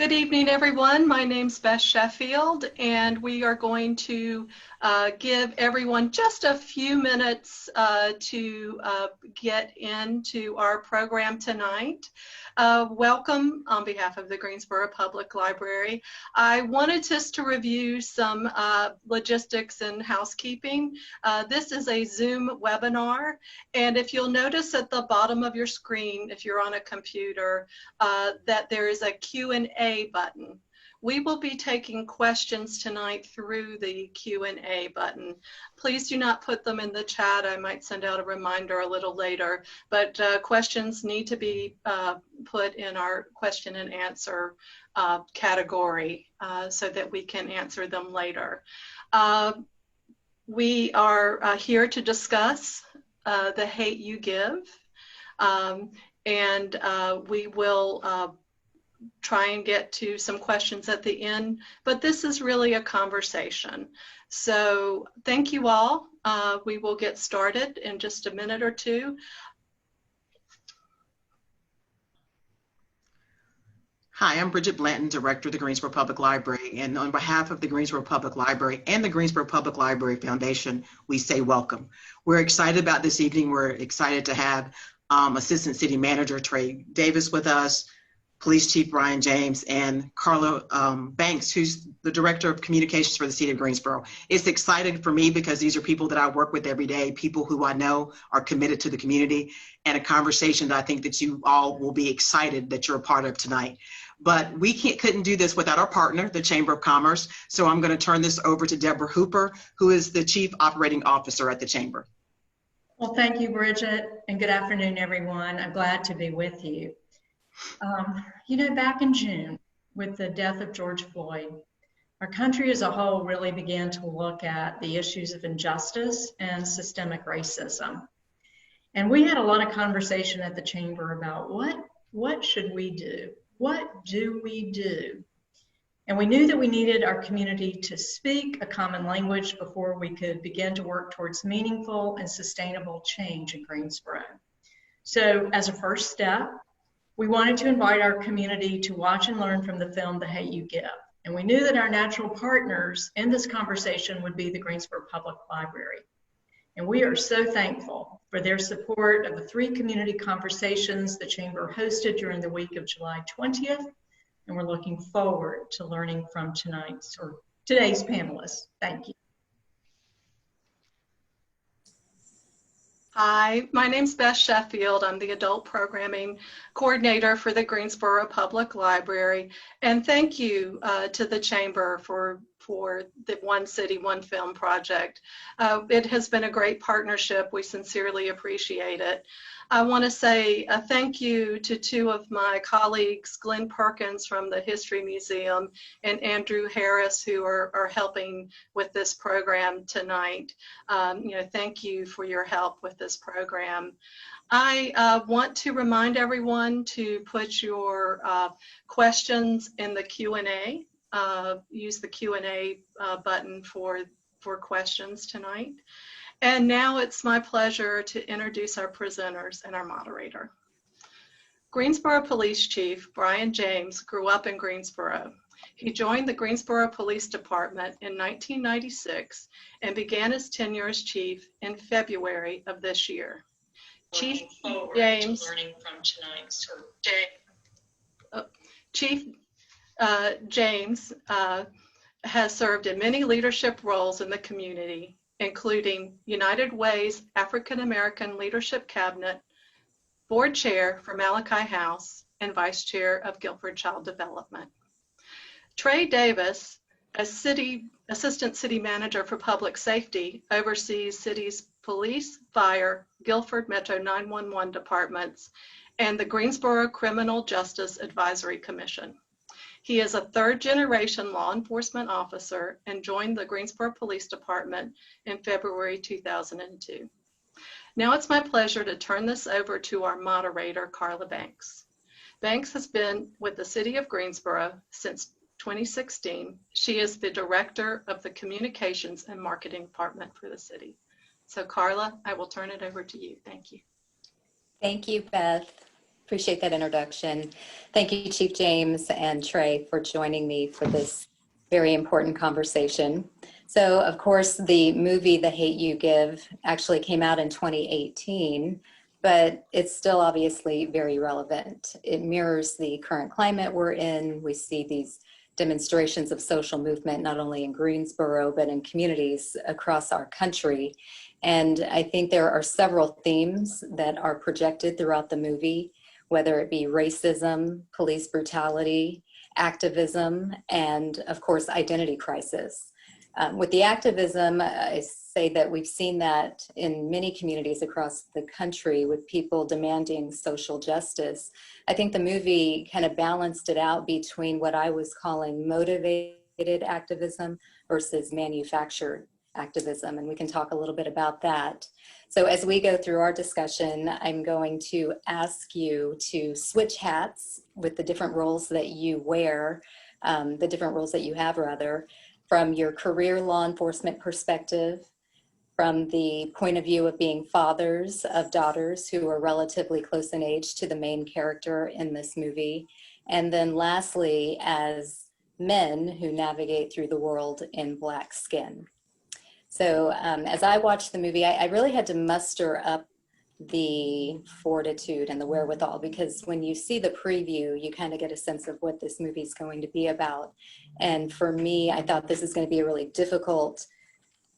Good evening, everyone. My name's Beth Sheffield, and we are going to give everyone just a few minutes to get into our program tonight. Welcome on behalf of the Greensboro Public Library. I wanted just to review some logistics and housekeeping. This is a Zoom webinar, and if you'll notice at the bottom of your screen, if you're on a computer, that there is a Q&A button. We will be taking questions tonight through the Q&A button. Please do not put them in the chat. I might send out a reminder a little later, but questions need to be put in our question and answer category so that we can answer them later. We are here to discuss the hate you give, and we will try and get to some questions at the end, but this is really a conversation. So thank you all. We will get started in just a minute or two. Hi, I'm Bridget Blanton, Director of the Greensboro Public Library, and on behalf of the Greensboro Public Library and the Greensboro Public Library Foundation, we say welcome. We're excited about this evening. We're excited to have Assistant City Manager Trey Davis with us, Police Chief Brian James, and Carla Banks, who's the Director of Communications for the City of Greensboro. It's exciting for me because these are people that I work with every day, people who I know are committed to the community, and a conversation that I think that you all will be excited that you're a part of tonight. But we couldn't do this without our partner, the Chamber of Commerce, so I'm going to turn this over to Deborah Hooper, who is the Chief Operating Officer at the Chamber. Well, thank you, Bridget, and good afternoon, everyone. I'm glad to be with you. You know, back in June, with the death of George Floyd, our country as a whole really began to look at the issues of injustice and systemic racism. And we had a lot of conversation at the Chamber about what should we do? What do we do? And we knew that we needed our community to speak a common language before we could begin to work towards meaningful and sustainable change in Greensboro. So as a first step, we wanted to invite our community to watch and learn from the film, The Hate You Give. And we knew that our natural partners in this conversation would be the Greensboro Public Library. And we are so thankful for their support of the 3 community conversations the Chamber hosted during the week of July 20th. And we're looking forward to learning from today's panelists. Thank you. Hi, my name's Beth Sheffield. I'm the Adult Programming Coordinator for the Greensboro Public Library. And thank you to the Chamber for the One City, One Film project. It has been a great partnership. We sincerely appreciate it. I want to say a thank you to 2 of my colleagues, Glenn Perkins from the History Museum and Andrew Harris, who are helping with this program tonight. Thank you for your help with this program. I want to remind everyone to put your questions in the Q&A. Use the Q&A button for questions tonight. And now it's my pleasure to introduce our presenters and our moderator. Greensboro Police Chief Brian James grew up in Greensboro. He joined the Greensboro Police Department in 1996 and began his tenure as chief in February of this year. Chief James, James has served in many leadership roles in the community, including United Way's African American Leadership Cabinet, Board Chair for Malachi House, and Vice Chair of Guilford Child Development. Trey Davis, as Assistant City Manager for Public Safety, oversees city's police, fire, Guilford Metro 911 departments, and the Greensboro Criminal Justice Advisory Commission. He is a 3rd-generation law enforcement officer and joined the Greensboro Police Department in February 2002. Now it's my pleasure to turn this over to our moderator, Carla Banks. Banks has been with the City of Greensboro since 2016. She is the Director of the Communications and Marketing Department for the city. So Carla, I will turn it over to you. Thank you. Thank you, Beth. Appreciate that introduction. Thank you, Chief James and Trey, for joining me for this very important conversation. So, of course, the movie The Hate U Give actually came out in 2018, but it's still obviously very relevant. It mirrors the current climate we're in. We see these demonstrations of social movement, not only in Greensboro, but in communities across our country. And I think there are several themes that are projected throughout the movie, whether it be racism, police brutality, activism, and of course, identity crisis. With the activism, I say that we've seen that in many communities across the country with people demanding social justice. I think the movie kind of balanced it out between what I was calling motivated activism versus manufactured activism, and we can talk a little bit about that. So as we go through our discussion, I'm going to ask you to switch hats with the different roles that you wear, the different roles that you have rather, from your career law enforcement perspective, from the point of view of being fathers of daughters who are relatively close in age to the main character in this movie, and then lastly, as men who navigate through the world in Black skin. So as I watched the movie, I really had to muster up the fortitude and the wherewithal, because when you see the preview, you kind of get a sense of what this movie is going to be about. And for me, I thought this is going to be a really difficult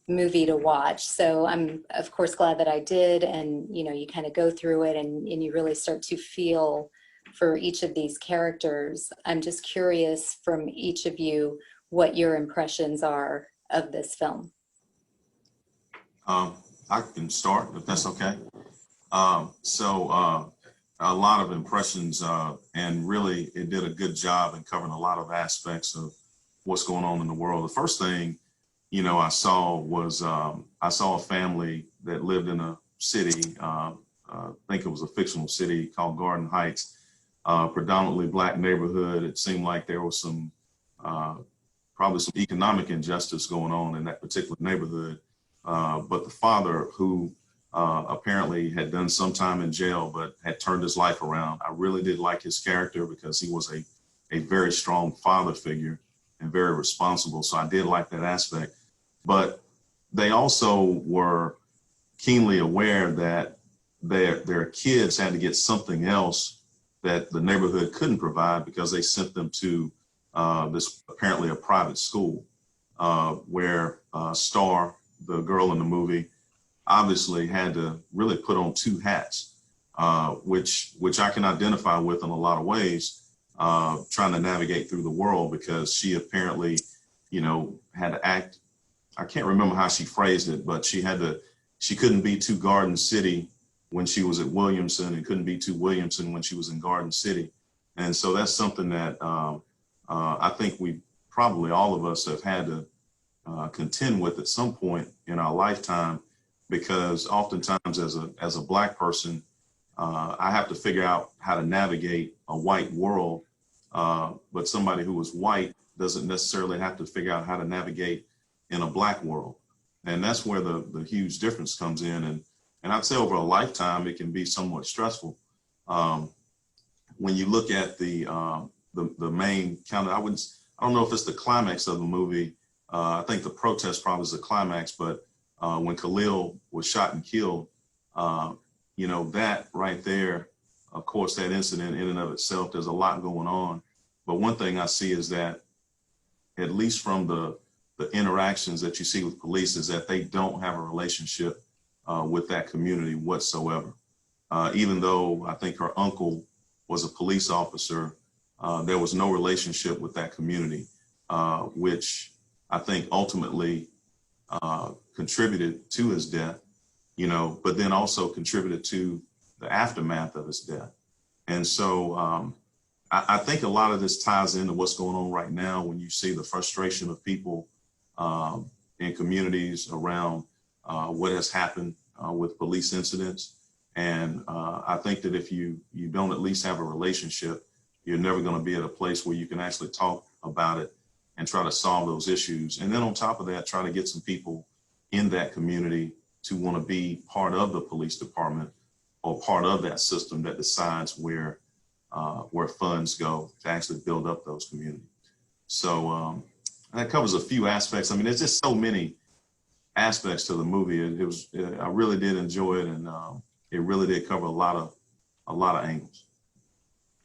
movie to watch. So I'm, of course, glad that I did. And, you know, you kind of go through it and you really start to feel for each of these characters. I'm just curious from each of you what your impressions are of this film. I can start, if that's okay. A lot of impressions, and really it did a good job in covering a lot of aspects of what's going on in the world. The first thing, you know, I saw was I saw a family that lived in a city, I think it was a fictional city called Garden Heights, predominantly Black neighborhood. It seemed like there was some, probably some economic injustice going on in that particular neighborhood. But the father, who apparently had done some time in jail, but had turned his life around, I really did like his character because he was a very strong father figure and very responsible. So I did like that aspect. But they also were keenly aware that their kids had to get something else that the neighborhood couldn't provide, because they sent them to this apparently a private school where Star, the girl in the movie, obviously had to really put on two hats, which I can identify with in a lot of ways, trying to navigate through the world, because she apparently, you know, had to act. I can't remember how she phrased it, but she couldn't be too Garden City when she was at Williamson, and couldn't be too Williamson when she was in Garden City. And so that's something that I think we probably all of us have had to contend with at some point in our lifetime, because oftentimes as a Black person, I have to figure out how to navigate a white world, but somebody who is white doesn't necessarily have to figure out how to navigate in a Black world. And that's where the huge difference comes in. And I'd say over a lifetime, it can be somewhat stressful. When you look at the main kind of, I don't know if it's the climax of the movie. I think the protest probably is the climax, but when Khalil was shot and killed, you know, that right there, of course, that incident in and of itself, there's a lot going on. But one thing I see is that, at least from the interactions that you see with police, is that they don't have a relationship with that community whatsoever. Even though I think her uncle was a police officer, there was no relationship with that community, which I think ultimately contributed to his death, you know, but then also contributed to the aftermath of his death. And so I think a lot of this ties into what's going on right now when you see the frustration of people in communities around what has happened with police incidents. And I think that if you don't at least have a relationship, you're never going to be at a place where you can actually talk about it and try to solve those issues. And then on top of that, try to get some people in that community to want to be part of the police department or part of that system that decides where funds go to actually build up those communities. So that covers a few aspects. I mean, there's just so many aspects to the movie. I really did enjoy it, and it really did cover a lot of angles.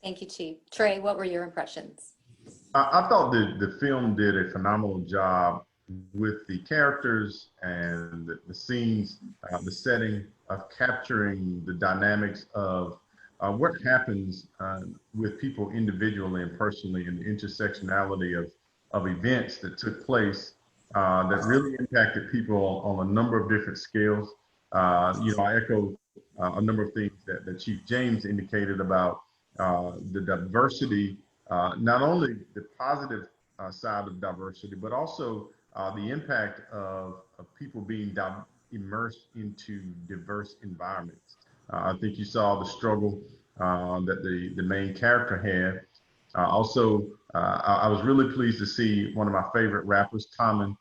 Thank you, Chief. Trey, what were your impressions? I thought the film did a phenomenal job with the characters and the scenes, the setting of capturing the dynamics of what happens with people individually and personally, and the intersectionality of events that took place that really impacted people on a number of different scales. I echo a number of things that Chief James indicated about the diversity, not only the positive side of diversity, but also the impact of people being immersed into diverse environments. I think you saw the struggle that the main character had. I was really pleased to see one of my favorite rappers, Common,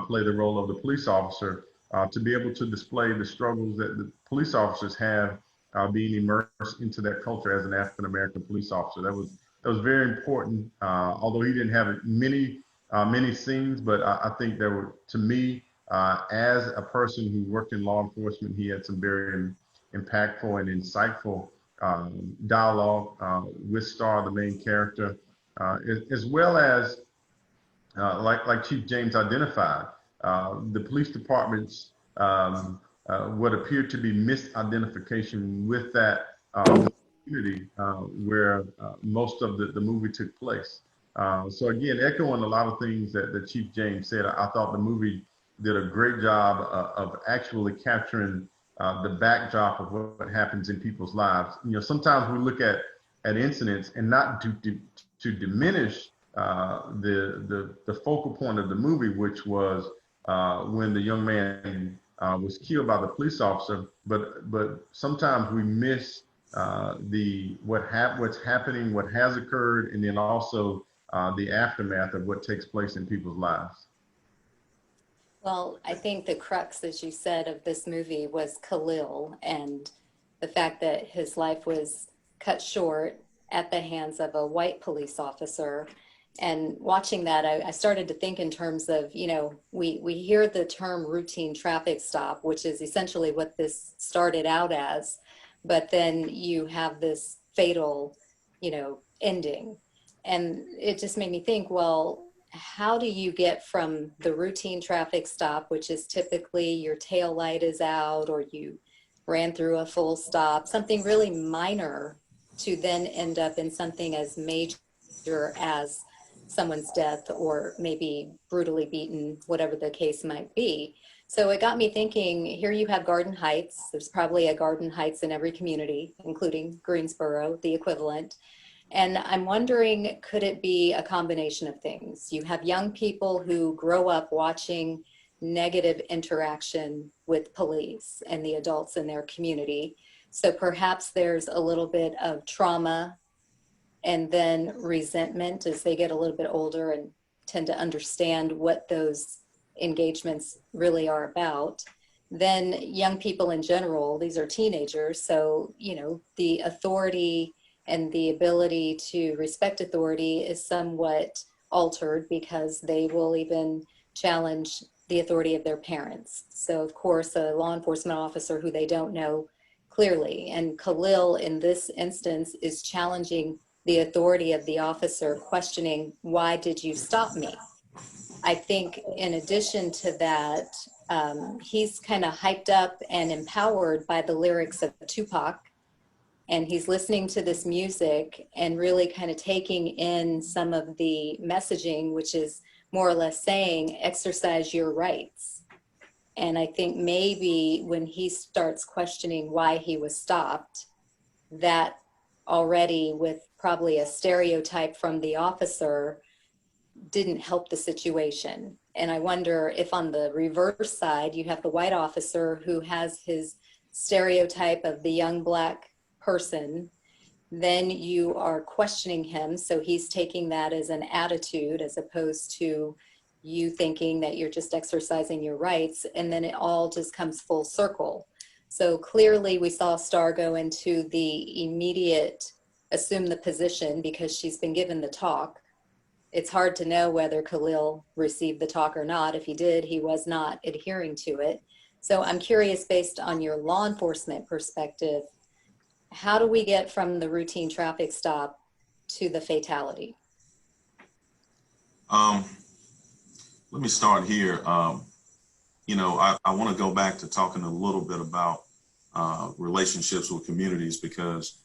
play the role of the police officer, to be able to display the struggles that the police officers have being immersed into that culture as an African American police officer. That was very important. Although he didn't have many scenes, but I think there were, to me, as a person who worked in law enforcement, he had some very impactful and insightful dialogue with Star, the main character, as well as like Chief James identified, the police department's what appeared to be misidentification with that community where most of the movie took place. So again, echoing a lot of things that Chief James said, I thought the movie did a great job of actually capturing the backdrop of what happens in people's lives. Sometimes we look at incidents and not to diminish the focal point of the movie, which was when the young man was killed by the police officer. But sometimes we miss what's happening, what has occurred, and then also the aftermath of what takes place in people's lives. Well, I think the crux, as you said, of this movie was Khalil and the fact that his life was cut short at the hands of a white police officer. And watching that, I started to think in terms of, we hear the term routine traffic stop, which is essentially what this started out as, but then you have this fatal, ending. And it just made me think, well, how do you get from the routine traffic stop, which is typically your tail light is out or you ran through a full stop, something really minor, to then end up in something as major as someone's death or maybe brutally beaten, whatever the case might be. So it got me thinking, here you have Garden Heights. There's probably a Garden Heights in every community, including Greensboro, the equivalent. And I'm wondering, could it be a combination of things? You have young people who grow up watching negative interaction with police and the adults in their community. So perhaps there's a little bit of trauma and then resentment as they get a little bit older and tend to understand what those engagements really are about. Then young people in general, these are teenagers, so the authority and the ability to respect authority is somewhat altered because they will even challenge the authority of their parents. So of course, a law enforcement officer who they don't know clearly, and Khalil in this instance is challenging the authority of the officer, questioning, why did you stop me? I think in addition to that, he's kind of hyped up and empowered by the lyrics of Tupac. And he's listening to this music and really kind of taking in some of the messaging, which is more or less saying, exercise your rights. And I think maybe when he starts questioning why he was stopped, that already with probably a stereotype from the officer didn't help the situation. And I wonder if on the reverse side, you have the white officer who has his stereotype of the young Black person, then you are questioning him. So he's taking that as an attitude as opposed to you thinking that you're just exercising your rights. And then it all just comes full circle. So clearly we saw Star go into the immediate assume the position because she's been given the talk. It's hard to know whether Khalil received the talk or not. If he did, he was not adhering to it. So I'm curious, based on your law enforcement perspective, how do we get from the routine traffic stop to the fatality? Let me start here. I want to go back to talking a little bit about relationships with communities, because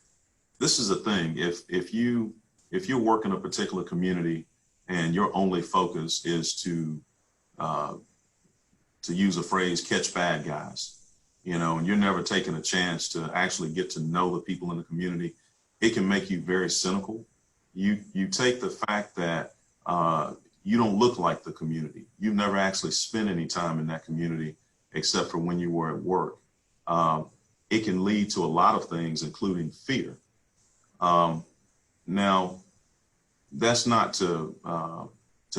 this is the thing. If you're working a particular community and your only focus is to use a phrase, catch bad guys, and you're never taking a chance to actually get to know the people in the community, it can make you very cynical. You take the fact that you don't look like the community. You've never actually spent any time in that community except for when you were at work. It can lead to a lot of things, including fear. Now, that's not to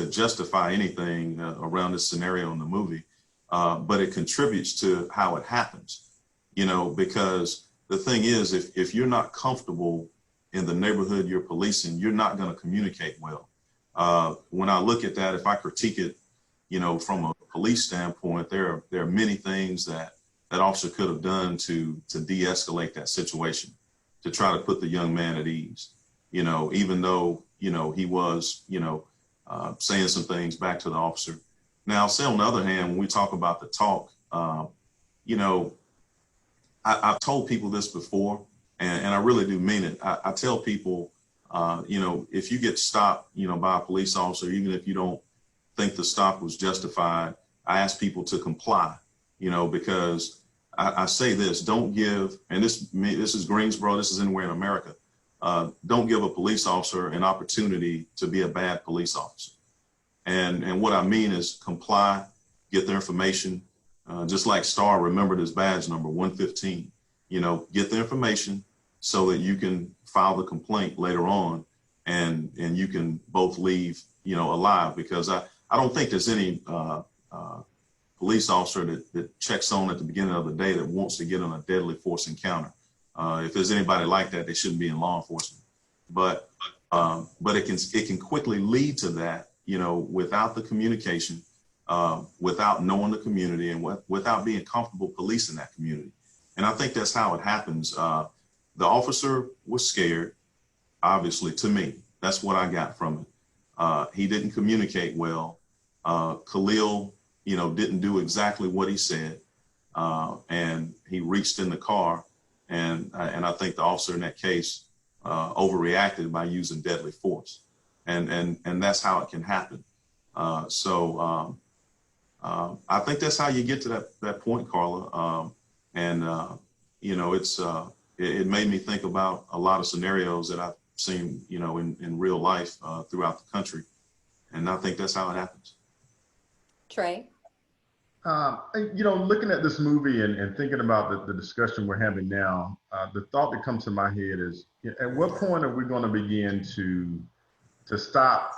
justify anything around this scenario in the movie, but it contributes to how it happens, because the thing is, if you're not comfortable in the neighborhood you're policing, you're not going to communicate well. When I look at that, if I critique it, from a police standpoint, there are many things that officer could have done to de-escalate that situation, to try to put the young man at ease, even though, he was, saying some things back to the officer. Now, I'll say on the other hand, when we talk about the talk, I've told people this before, and I really do mean it. I tell people, if you get stopped, by a police officer, even if you don't think the stop was justified, I ask people to comply, because I say this: don't give, and this is Greensboro, this is anywhere in America. Don't give a police officer an opportunity to be a bad police officer. And what I mean is comply, get their information, just like Star remembered his badge number 115. Get the information so that you can file the complaint later on, and you can both leave, alive. Because I don't think there's any police officer that checks on at the beginning of the day that wants to get in a deadly force encounter. If there's anybody like that, they shouldn't be in law enforcement. But it can quickly lead to that, without the communication, without knowing the community, and without being comfortable policing that community. And I think that's how it happens. The officer was scared, obviously, to me. That's what I got from it. He didn't communicate well. Khalil, didn't do exactly what he said. And he reached in the car. And I think the officer in that case overreacted by using deadly force. And that's how it can happen. So I think that's how you get to that point, Carla. It made me think about a lot of scenarios that I've seen, in real life throughout the country. And I think that's how it happens. Trey? Looking at this movie and thinking about the discussion we're having now, the thought that comes to my head is, at what point are we going to begin to stop,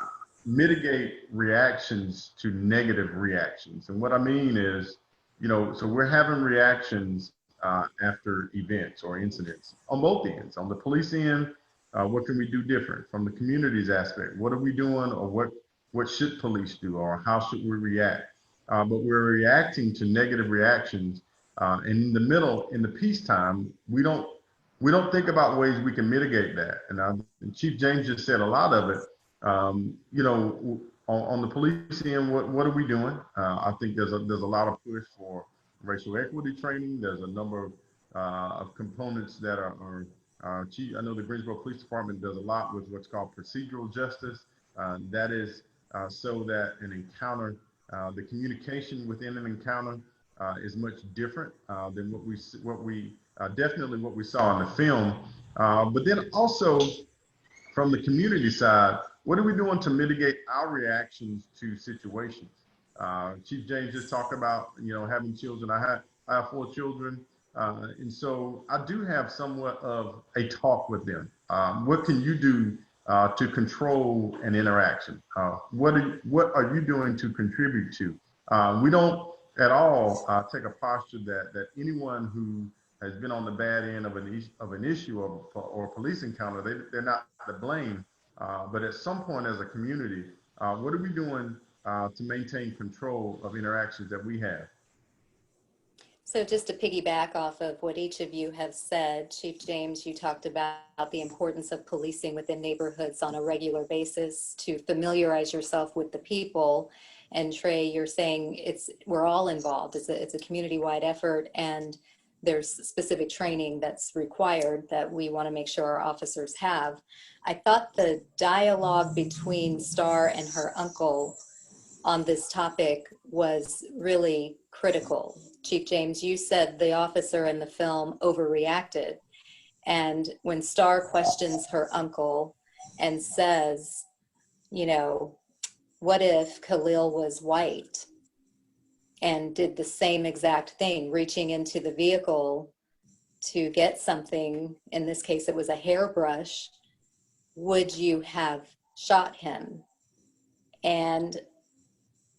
mitigate reactions to negative reactions? And what I mean is, so we're having reactions after events or incidents on both ends. On the police end, what can we do different? From the community's aspect, what are we doing, or what should police do, or how should we react? But we're reacting to negative reactions. And in the middle, in the peacetime, we don't think about ways we can mitigate that. And Chief James just said a lot of it. On the police end, what are we doing? I think there's a lot of push for racial equity training. There's a number of components that are I know the Greensboro Police Department does a lot with what's called procedural justice. That is so that an encounter, the communication within an encounter is much different than what we definitely what we saw in the film. But then also from the community side, what are we doing to mitigate our reactions to situations? Chief James just talked about, having children. I have 4 children. And so I do have somewhat of a talk with them. What can you do to control an interaction? What are you doing to contribute to? We don't at all take a posture that anyone who has been on the bad end of an issue or a police encounter, they're not to blame. But at some point as a community, what are we doing to maintain control of interactions that we have? So just to piggyback off of what each of you have said, Chief James, you talked about the importance of policing within neighborhoods on a regular basis to familiarize yourself with the people. And Trey, you're saying we're all involved. It's a community-wide effort, and there's specific training that's required that we want to make sure our officers have. I thought the dialogue between Star and her uncle on this topic was really critical. Chief James, you said the officer in the film overreacted. And when Star questions her uncle and says, you know, what if Khalil was white and did the same exact thing, reaching into the vehicle to get something, in this case it was a hairbrush, would you have shot him? And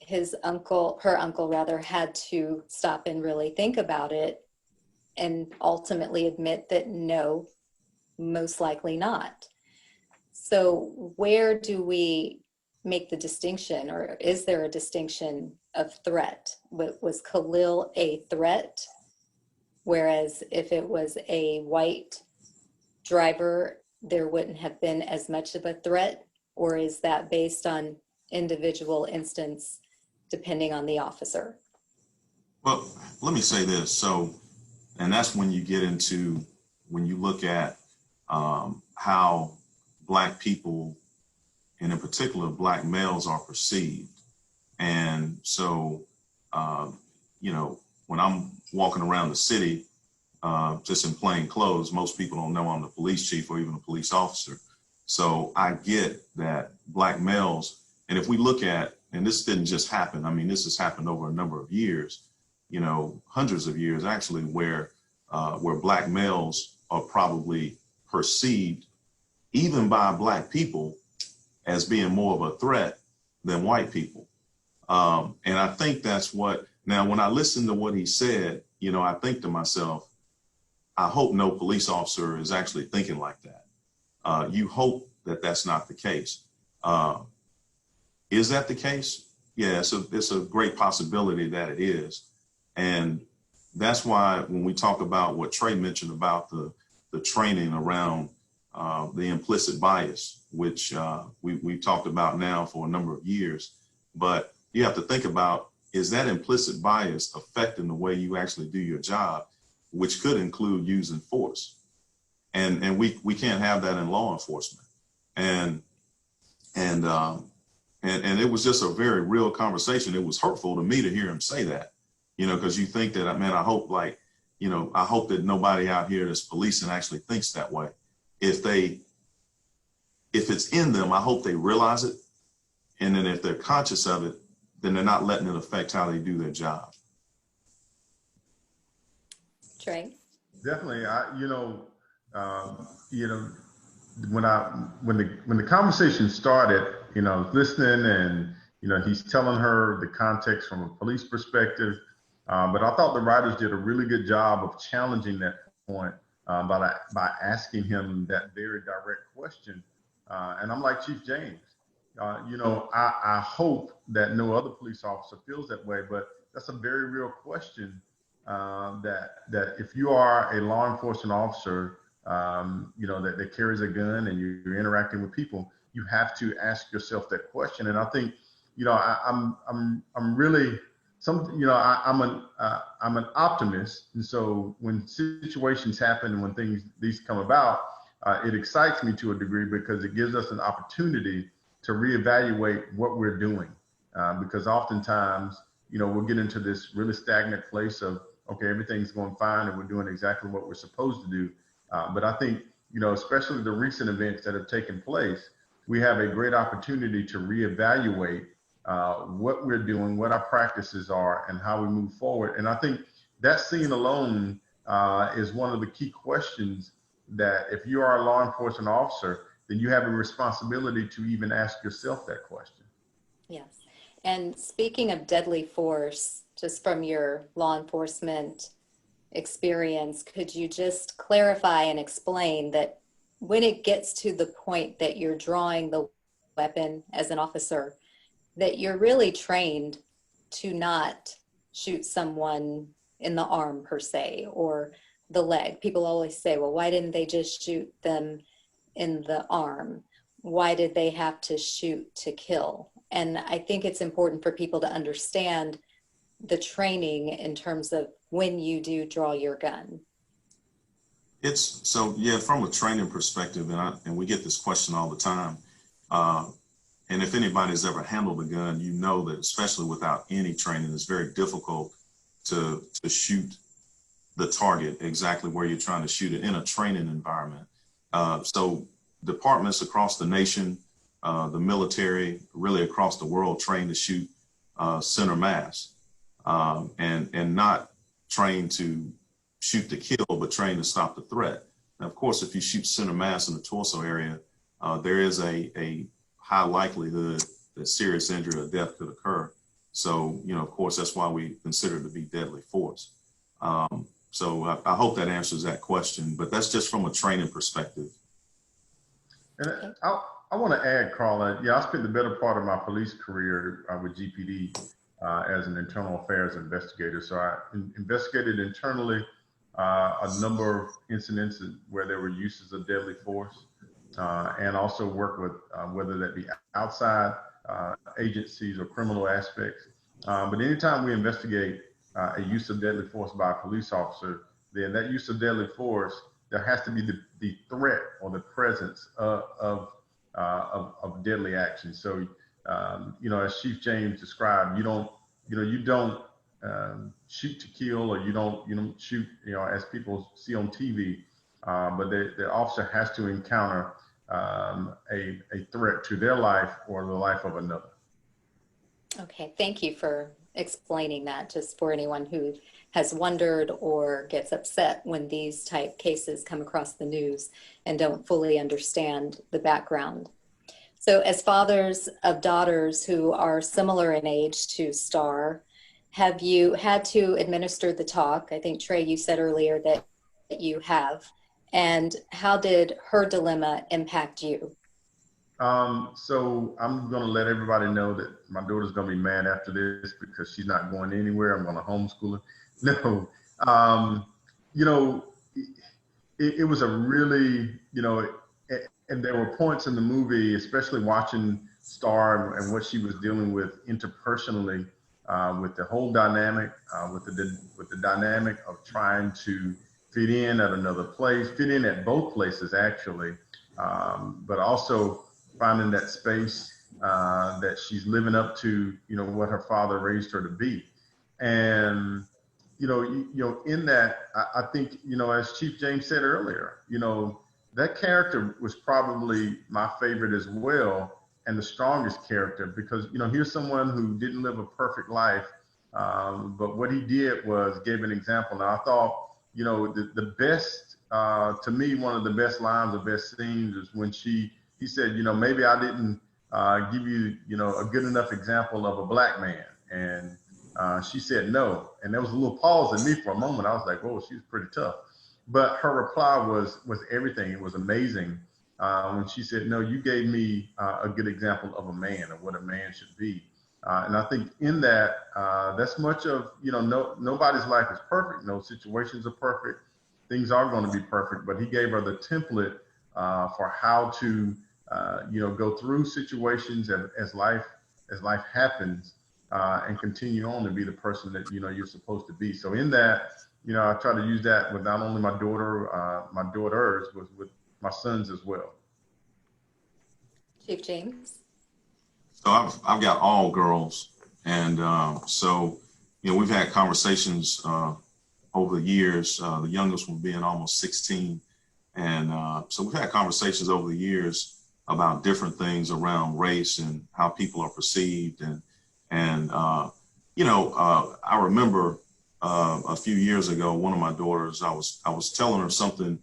her uncle rather, had to stop and really think about it and ultimately admit that no, most likely not. So where do we make the distinction, or is there a distinction of threat? Was Khalil a threat? Whereas if it was a white driver, there wouldn't have been as much of a threat? Or is that based on individual instance depending on the officer? Well, let me say this. So, and that's when you get into, when you look at how Black people, and in particular Black males, are perceived. And so, you know, when I'm walking around the city, just in plain clothes, most people don't know I'm the police chief or even a police officer. So I get that Black males, and if we look at, and this didn't just happen, I mean, this has happened over a number of years, you know, hundreds of years actually, where Black males are probably perceived, even by Black people, as being more of a threat than white people. And I think that's what, now when I listen to what he said, you know, I think to myself, I hope no police officer is actually thinking like that. You hope that that's not the case. Is that the case? Yeah, it's a great possibility that it is. And that's why when we talk about what Trey mentioned about the training around the implicit bias, which we've talked about now for a number of years, but you have to think about, is that implicit bias affecting the way you actually do your job, which could include using force. And we can't have that in law enforcement. And it was just a very real conversation. It was hurtful to me to hear him say that, you know, because you think that, man, I hope, like, you know, I hope that nobody out here that's policing actually thinks that way. If it's in them, I hope they realize it. And then if they're conscious of it, then they're not letting it affect how they do their job. Trey? Definitely. When the conversation started, you know, I was listening, and, you know, he's telling her the context from a police perspective. But I thought the writers did a really good job of challenging that point by asking him that very direct question. And I'm like Chief James, you know, I hope that no other police officer feels that way, but that's a very real question. That if you are a law enforcement officer, you know, that carries a gun and you're interacting with people, you have to ask yourself that question. And I think, you know, I'm really you know, I'm an optimist, and so when situations happen and when these come about, it excites me to a degree because it gives us an opportunity to reevaluate what we're doing. Because oftentimes, you know, we'll get into this really stagnant place of, okay, everything's going fine and we're doing exactly what we're supposed to do. But I think, you know, especially the recent events that have taken place, we have a great opportunity to reevaluate what we're doing, what our practices are, and how we move forward. And I think that scene alone is one of the key questions that if you are a law enforcement officer, then you have a responsibility to even ask yourself that question. Yes. And speaking of deadly force, just from your law enforcement experience, could you just clarify and explain that when it gets to the point that you're drawing the weapon as an officer, that you're really trained to not shoot someone in the arm per se, or the leg? People always say, well, why didn't they just shoot them in the arm? Why did they have to shoot to kill? And I think it's important for people to understand the training in terms of when you do draw your gun. It's so, yeah, from a training perspective, and we get this question all the time. And if anybody's ever handled a gun, you know that especially without any training, it's very difficult to shoot the target exactly where you're trying to shoot it in a training environment. So departments across the nation, the military, really across the world, train to shoot center mass, and not trained to shoot to kill, but trained to stop the threat. And of course, if you shoot center mass in the torso area, there is a high likelihood that serious injury or death could occur. So, of course, that's why we consider it to be deadly force. So I hope that answers that question, but that's just from a training perspective. And I want to add, Carla, I spent the better part of my police career with GPD as an internal affairs investigator. So I investigated internally a number of incidents where there were uses of deadly force, and also work with whether that be outside agencies or criminal aspects. But anytime we investigate a use of deadly force by a police officer, then that use of deadly force, there has to be the threat or the presence of deadly action. So, as Chief James described, you don't shoot to kill, or you don't shoot, as people see on TV, but the officer has to encounter a threat to their life or the life of another. Okay, thank you for explaining that, just for anyone who has wondered or gets upset when these type cases come across the news and don't fully understand the background. So as fathers of daughters who are similar in age to Star, have you had to administer the talk? I think, Trey, you said earlier that you have. And how did her dilemma impact you? So I'm going to let everybody know that my daughter's going to be mad after this because she's not going anywhere. I'm going to homeschool her. No, it was a really, and there were points in the movie, especially watching Star and what she was dealing with interpersonally, with the whole dynamic, with the dynamic of trying to fit in at another place, fit in at both places actually, but also finding that space that she's living up to, what her father raised her to be. And, in that, I think, as Chief James said earlier, that character was probably my favorite as well, and the strongest character, because, here's someone who didn't live a perfect life, but what he did was gave an example. Now, I thought, the best, to me, one of the best lines, the best scenes is when he said, maybe I didn't give you, a good enough example of a black man. And she said no. And there was a little pause in me for a moment. I was like, whoa, she's pretty tough. But her reply was everything. It was amazing when she said, no, you gave me a good example of a man, of what a man should be. And I think in that, that's much of, nobody's life is perfect. No situations are perfect. Things are going to be perfect. But he gave her the template for how to go through situations as life happens, and continue on to be the person that you're supposed to be. So in that, I try to use that with not only my daughter, my daughters, with my sons as well. Chief James. So I've got all girls, and so we've had conversations over the years. The youngest one being almost 16, and so we've had conversations over the years about different things around race and how people are perceived. And I remember a few years ago, one of my daughters, I was telling her something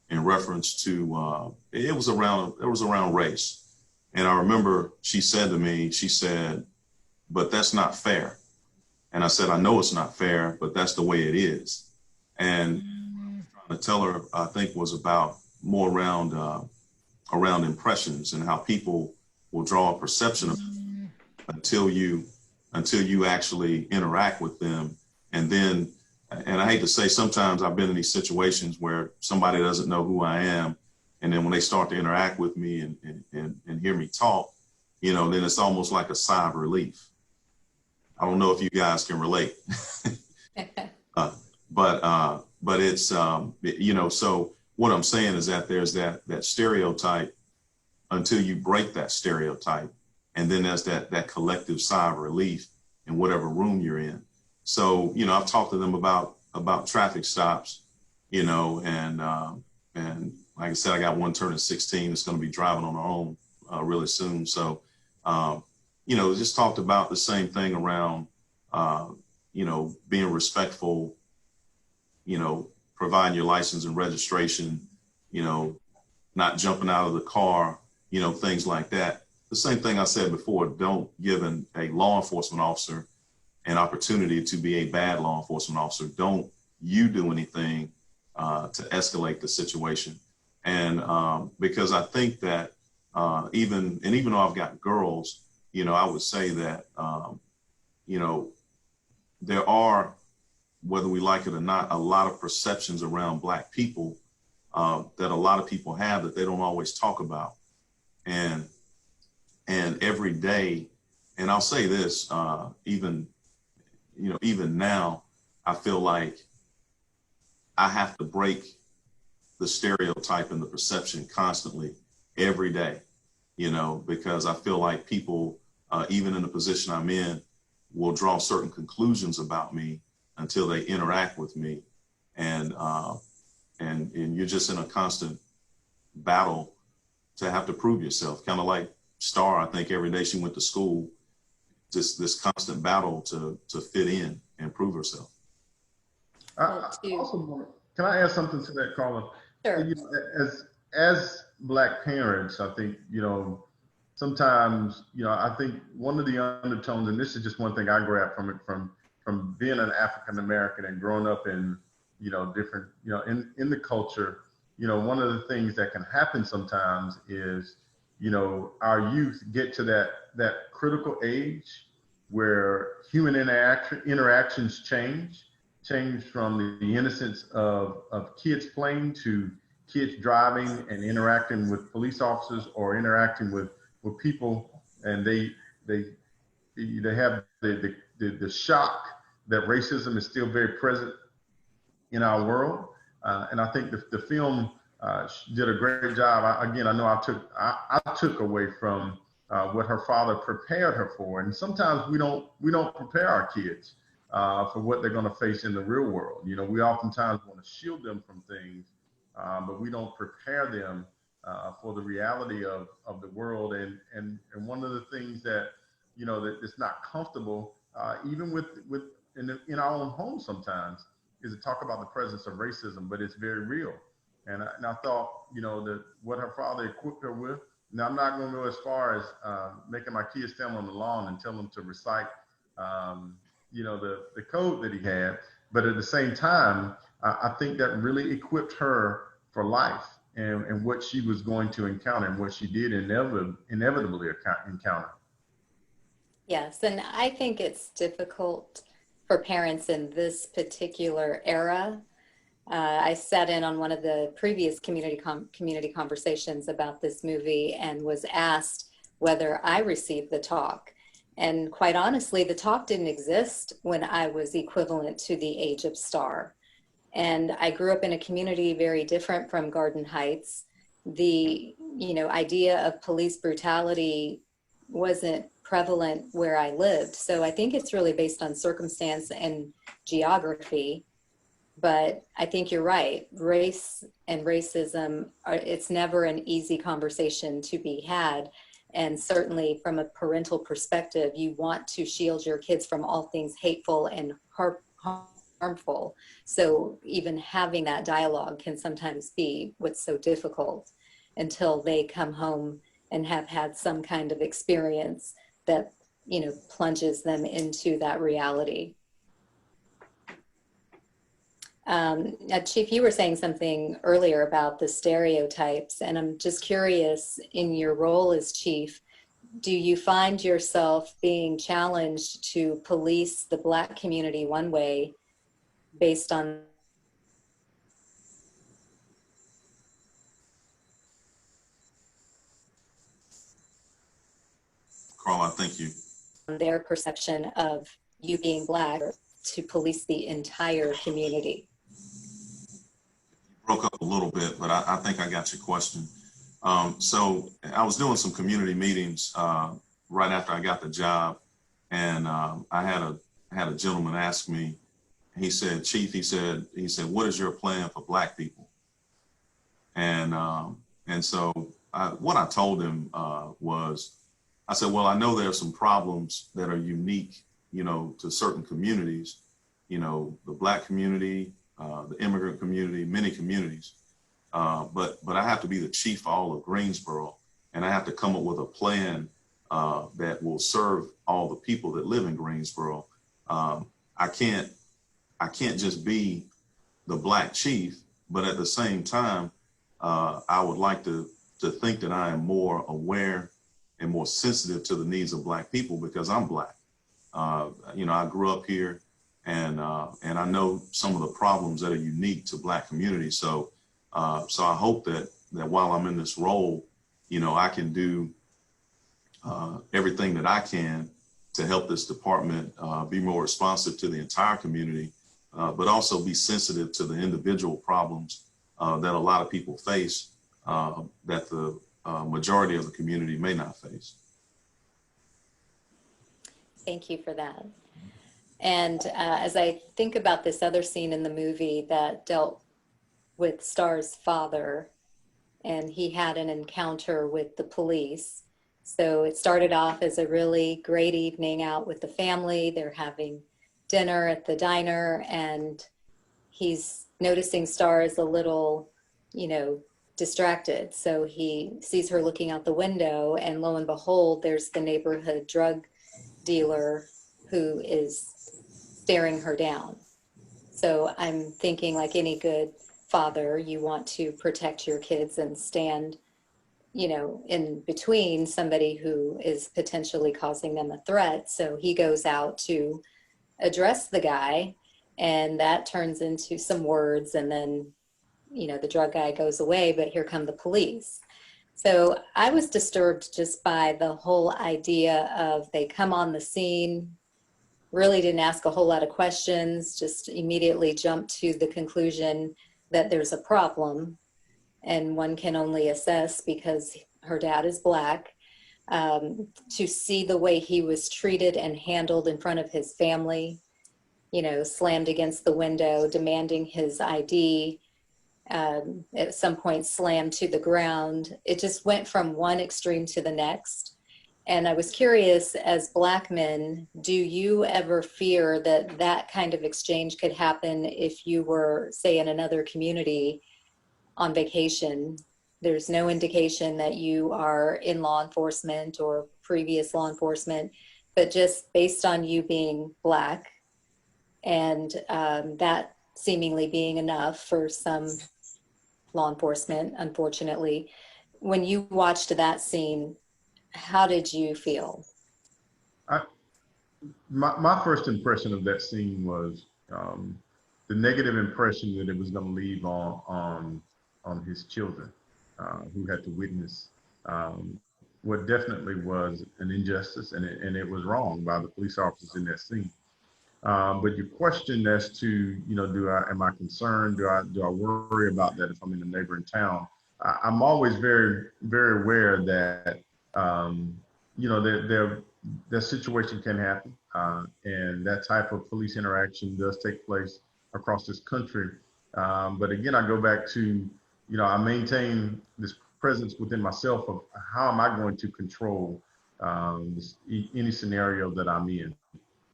in reference to, it was around race. And I remember she said to me, but that's not fair. And I said, I know it's not fair, but that's the way it is. And trying to tell her, I think, was about more around impressions and how people will draw a perception of until you actually interact with them. And then, and I hate to say, sometimes I've been in these situations where somebody doesn't know who I am, and then when they start to interact with me and hear me talk, then it's almost like a sigh of relief. I don't know if you guys can relate. But it's so what I'm saying is that there's that stereotype until you break that stereotype, and then there's that collective sigh of relief in whatever room you're in. So I've talked to them about traffic stops, and like I said, I got one turning 16 that's going to be driving on her own really soon. So just talked about the same thing around being respectful, providing your license and registration, not jumping out of the car, things like that. The same thing I said before, don't give a law enforcement officer an opportunity to be a bad law enforcement officer. Don't you do anything to escalate the situation. And because I think that even though I've got girls, I would say that, there are, whether we like it or not, a lot of perceptions around Black people that a lot of people have that they don't always talk about. And every day, and I'll say this, even now, I feel like I have to break the stereotype and the perception constantly every day, because I feel like people, even in the position I'm in, will draw certain conclusions about me until they interact with me. And you're just in a constant battle to have to prove yourself, kind of like Star. I think every day she went to school, just this constant battle to fit in and prove herself. Can I add something to that, Carla? Sure. As Black parents, I think, sometimes, I think one of the undertones, and this is just one thing I grabbed from it, from being an African American and growing up in, different, in the culture, one of the things that can happen sometimes is, our youth get to that critical age where human interactions change from the innocence of kids playing to kids driving and interacting with police officers or interacting with people, and they have the shock that racism is still very present in our world. And I think the film did a great job. I know I took away from what her father prepared her for, and sometimes we don't prepare our kids for what they're going to face in the real world. We oftentimes want to shield them from things, but we don't prepare them for the reality of the world. And one of the things that that it's not comfortable, even in our own home sometimes, is to talk about the presence of racism, but it's very real. And I thought, that what her father equipped her with. Now, I'm not going to go as far as making my kids stand on the lawn and tell them to recite, the code that he had. But at the same time, I think that really equipped her for life and what she was going to encounter and what she did inevitably encounter. Yes, and I think it's difficult for parents in this particular era. I sat in on one of the previous community conversations about this movie and was asked whether I received the talk. And quite honestly, the talk didn't exist when I was equivalent to the age of Star. And I grew up in a community very different from Garden Heights. The idea of police brutality wasn't prevalent where I lived. So I think it's really based on circumstance and geography. But I think you're right. Race and racism, it's never an easy conversation to be had. And certainly from a parental perspective, you want to shield your kids from all things hateful and harmful. So even having that dialogue can sometimes be what's so difficult until they come home and have had some kind of experience that, plunges them into that reality. Chief, you were saying something earlier about the stereotypes, and I'm just curious, in your role as chief, do you find yourself being challenged to police the Black community one way based on Carla, thank you. their perception of you being Black, to police the entire community? Broke up a little bit, but I think I got your question. So I was doing some community meetings right after I got the job, and I had a gentleman ask me. He said, "Chief," he said, "What is your plan for Black people?" And so what I told him was, I said, "Well, I know there are some problems that are unique, to certain communities, the Black community, the immigrant community, many communities. But I have to be the chief for all of Greensboro, and I have to come up with a plan that will serve all the people that live in Greensboro. I can't just be the Black chief, but at the same time, I would like to think that I am more aware and more sensitive to the needs of Black people because I'm Black. I grew up here, and I know some of the problems that are unique to Black communities. So I hope that while I'm in this role, I can do everything that I can to help this department be more responsive to the entire community, but also be sensitive to the individual problems that a lot of people face that the majority of the community may not face. Thank you for that. And as I think about this other scene in the movie that dealt with Star's father, and he had an encounter with the police. So it started off as a really great evening out with the family. They're having dinner at the diner, and he's noticing Star is a little, distracted. So he sees her looking out the window, and lo and behold, there's the neighborhood drug dealer who is staring her down. So I'm thinking, like any good father, you want to protect your kids and stand, in between somebody who is potentially causing them a threat. So he goes out to address the guy, and that turns into some words, and then, the drug guy goes away, but here come the police. So I was disturbed just by the whole idea of they come on the scene, really didn't ask a whole lot of questions, just immediately jumped to the conclusion that there's a problem, and one can only assess because her dad is Black. To see the way he was treated and handled in front of his family, slammed against the window, demanding his ID, at some point slammed to the ground. It just went from one extreme to the next. And I was curious, as Black men, do you ever fear that that kind of exchange could happen if you were, say, in another community on vacation? There's no indication that you are in law enforcement or previous law enforcement, but just based on you being Black and that seemingly being enough for some law enforcement, unfortunately, when you watched that scene, how did you feel? My first impression of that scene was the negative impression that it was going to leave on his children who had to witness what definitely was an injustice, and it was wrong by the police officers in that scene. But your question as to, am I concerned? Do I worry about that if I'm in a neighboring town? I'm always very, very aware that, that situation can happen. And that type of police interaction does take place across this country. But again, I go back to, I maintain this presence within myself of how am I going to control any scenario that I'm in.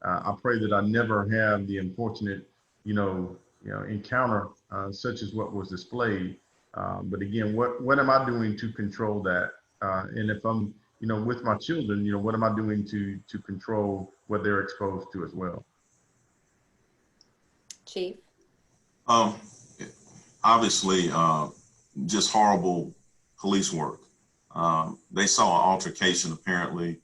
I pray that I never have the unfortunate, encounter such as what was displayed. But again, what am I doing to control that? And if I'm, with my children, what am I doing to control what they're exposed to as well? Chief? Um, Obviously, just horrible police work. They saw an altercation apparently.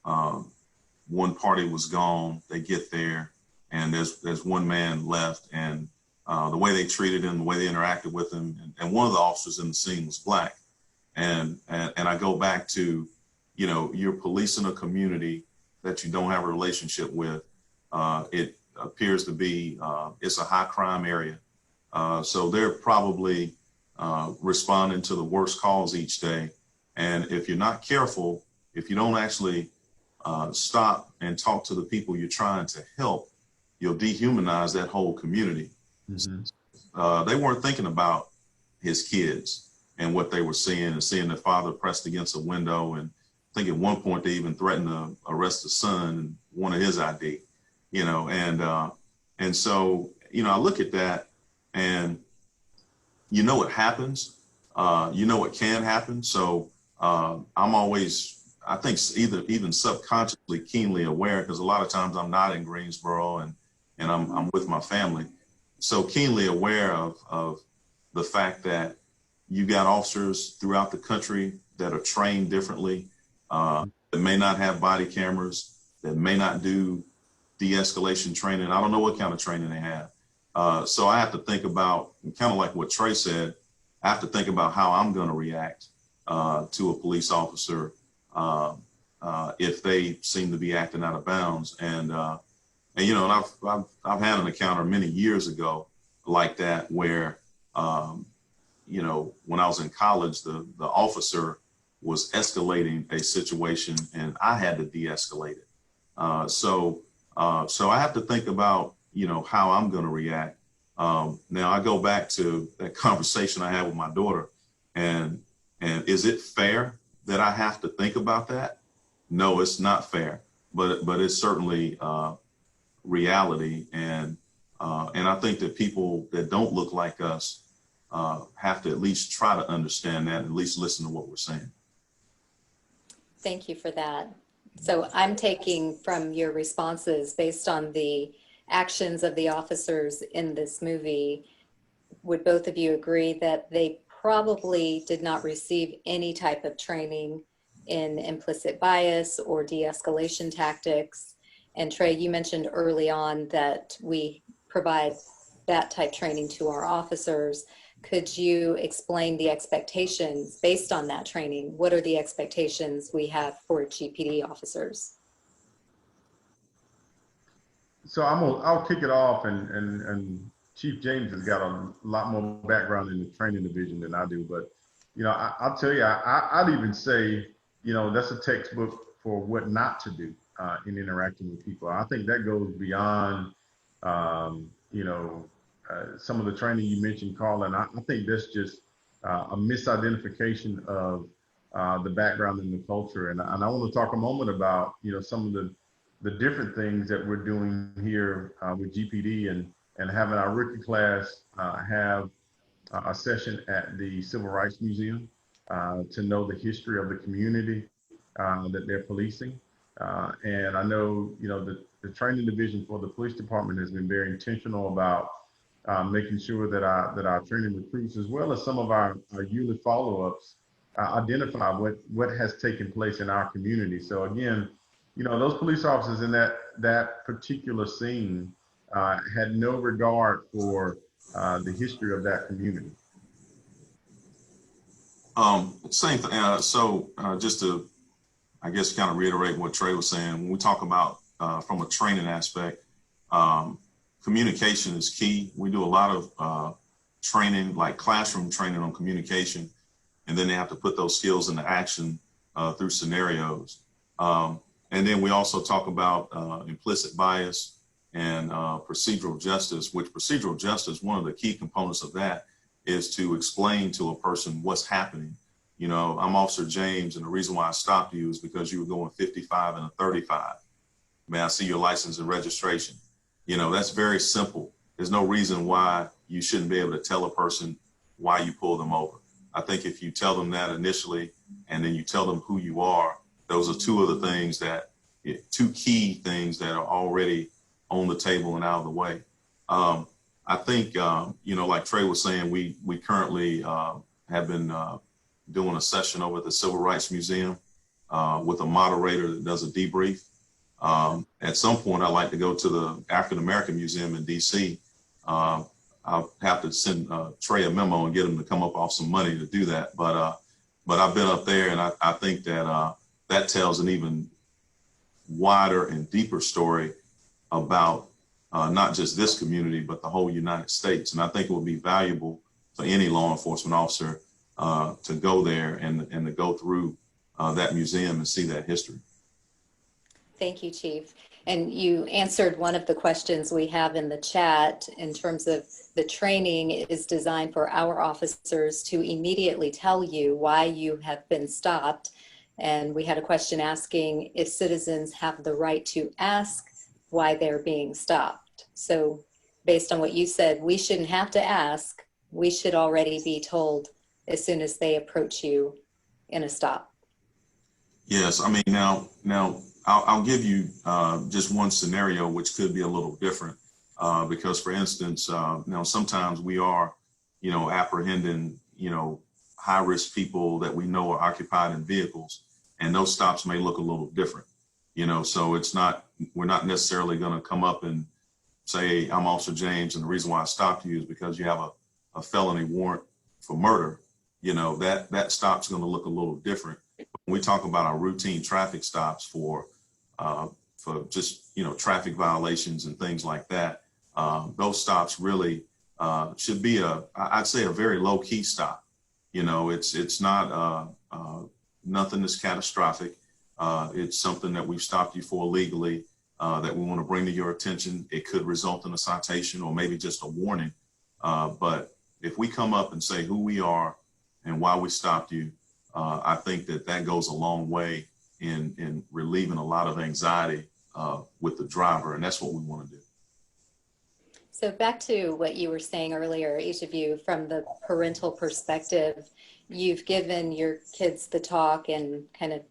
One party was gone. They get there, and there's one man left, and the way they treated him, the way they interacted with him, and one of the officers in the scene was black. And I go back to, you're policing a community that you don't have a relationship with. It appears to be it's a high crime area, so they're probably responding to the worst calls each day. And if you're not careful, if you don't actually stop and talk to the people you're trying to help, you'll dehumanize that whole community. Mm-hmm. They weren't thinking about his kids and what they were seeing, and seeing their father pressed against a window. And I think at one point they even threatened to arrest the son and wanted his ID, and so, I look at that, and what happens, what can happen. So I'm always, I think, even subconsciously keenly aware, because a lot of times I'm not in Greensboro and I'm with my family. So keenly aware of the fact that you got officers throughout the country that are trained differently, that may not have body cameras, that may not do de-escalation training. I don't know what kind of training they have. So I have to think about, kind of like what Trey said, I have to think about how I'm going to react to a police officer if they seem to be acting out of bounds. And I've had an encounter many years ago like that, where when I was in college, the officer was escalating a situation and I had to de-escalate it. So I have to think about, how I'm going to react. Now I go back to that conversation I had with my daughter, and is it fair that I have to think about that? No, it's not fair, but it's certainly reality. And I think that people that don't look like us have to at least try to understand that, at least listen to what we're saying. Thank you for that. So I'm taking from your responses, based on the actions of the officers in this movie, would both of you agree that they probably did not receive any type of training in implicit bias or de-escalation tactics? And Trey, you mentioned early on that we provide that type training to our officers. Could you explain the expectations based on that training? What are the expectations we have for GPD officers? So I'll kick it off, and Chief James has got a lot more background in the training division than I do. But I'll tell you, I'd even say that's a textbook for what not to do in interacting with people. I think that goes beyond some of the training you mentioned, Carla, and I think that's just a misidentification of the background and the culture. And I want to talk a moment about some of the different things that we're doing here with GPD, and having our rookie class have a session at the Civil Rights Museum to know the history of the community that they're policing. And I know the training division for the police department has been very intentional about making sure that our training recruits, as well as some of our yearly follow-ups, identify what has taken place in our community. So again, those police officers in that particular scene had no regard for the history of that community. Same thing. So just to, I guess, kind of reiterate what Trey was saying, when we talk about from a training aspect, communication is key. We do a lot of training, like classroom training on communication, and then they have to put those skills into action through scenarios. And then we also talk about implicit bias and procedural justice, which procedural justice, one of the key components of that is to explain to a person what's happening. I'm Officer James, and the reason why I stopped you is because you were going 55 and a 35. May I see your license and registration? That's very simple. There's no reason why you shouldn't be able to tell a person why you pull them over. I think if you tell them that initially, and then you tell them who you are, those are two key things that are already on the table and out of the way. I think, like Trey was saying, we currently have been doing a session over at the Civil Rights Museum with a moderator that does a debrief. At some point, I'd like to go to the African American Museum in DC. I'll have to send Trey a memo and get him to come up off some money to do that. But I've been up there, and I think that that tells an even wider and deeper story about not just this community, but the whole United States. And I think it would be valuable for any law enforcement officer to go there and to go through that museum and see that history. Thank you, Chief. And you answered one of the questions we have in the chat in terms of the training is designed for our officers to immediately tell you why you have been stopped. And we had a question asking if citizens have the right to ask why they're being stopped. So based on what you said, we shouldn't have to ask. We should already be told as soon as they approach you in a stop. Yes, I mean, now I'll give you just one scenario, which could be a little different because, for instance, now sometimes we are, apprehending, high-risk people that we know are occupied in vehicles, and those stops may look a little different, so we're not necessarily going to come up and say, I'm Officer James, and the reason why I stopped you is because you have a felony warrant for murder. That stop's going to look a little different. When we talk about our routine traffic stops for just, traffic violations and things like that, those stops really should be I'd say a very low key stop. It's not nothing that's catastrophic. It's something that we've stopped you for legally that we want to bring to your attention. It could result in a citation or maybe just a warning. But if we come up and say who we are and why we stopped you, I think that goes a long way in relieving a lot of anxiety with the driver, and that's what we want to do. So back to what you were saying earlier, each of you, from the parental perspective, you've given your kids the talk and kind of,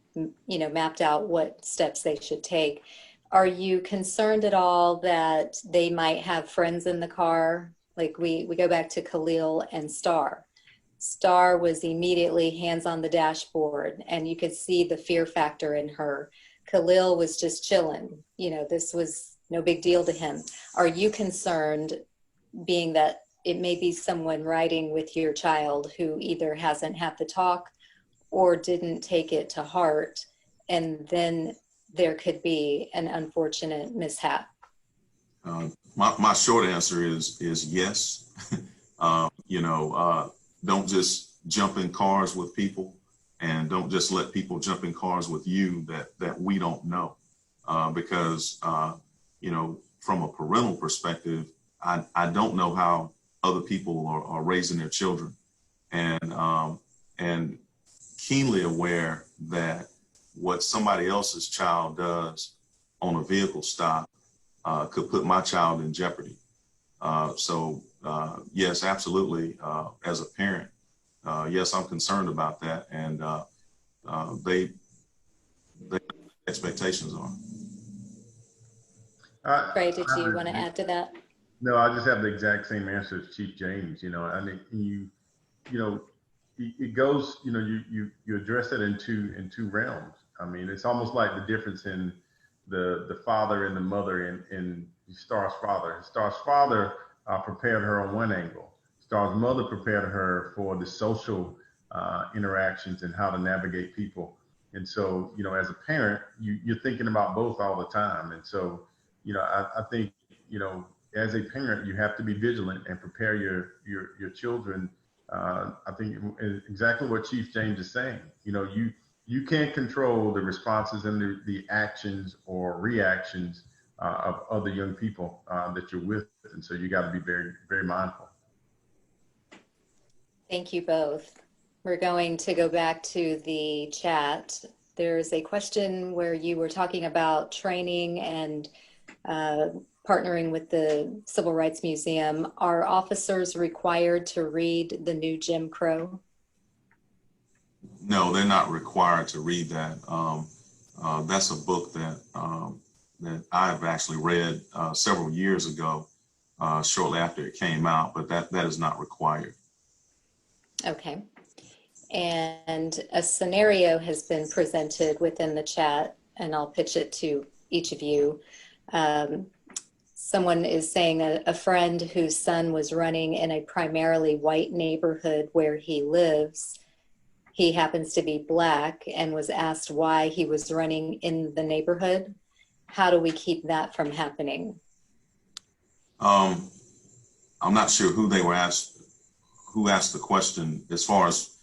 mapped out what steps they should take. Are you concerned at all that they might have friends in the car? Like we go back to Khalil and Star. Star was immediately hands on the dashboard, and you could see the fear factor in her. Khalil was just chilling. This was no big deal to him. Are you concerned, being that it may be someone riding with your child who either hasn't had the talk or didn't take it to heart, and then there could be an unfortunate mishap? My short answer is yes. Don't just jump in cars with people, and don't just let people jump in cars with you that we don't know. Because, from a parental perspective, I don't know how other people are raising their children, and keenly aware that what somebody else's child does on a vehicle stop could put my child in jeopardy. So yes, absolutely. As a parent, yes, I'm concerned about that, and they expectations are. Trey, did you want to add to that? No, I just have the exact same answer as Chief James. I think it goes. You address it in two realms. I mean, it's almost like the difference in the father and the mother in Star's father. Star's father prepared her on one angle. Star's mother prepared her for the social interactions and how to navigate people. And so, as a parent, you're thinking about both all the time. And so, I think, as a parent, you have to be vigilant and prepare your children. I think exactly what Chief James is saying. You can't control the responses and the actions or reactions of other young people that you're with. And so you got to be very, very mindful. Thank you both. We're going to go back to the chat. There's a question where you were talking about training and partnering with the Civil Rights Museum. Are officers required to read the new Jim Crow? No, they're not required to read that. That's a book that I've actually read several years ago. shortly after it came out, but that is not required. Okay. And a scenario has been presented within the chat, and I'll pitch it to each of you. Someone is saying a friend whose son was running in a primarily white neighborhood where he lives. He happens to be Black and was asked why he was running in the neighborhood. How do we keep that from happening? I'm not sure who they were asked, who asked the question as far as,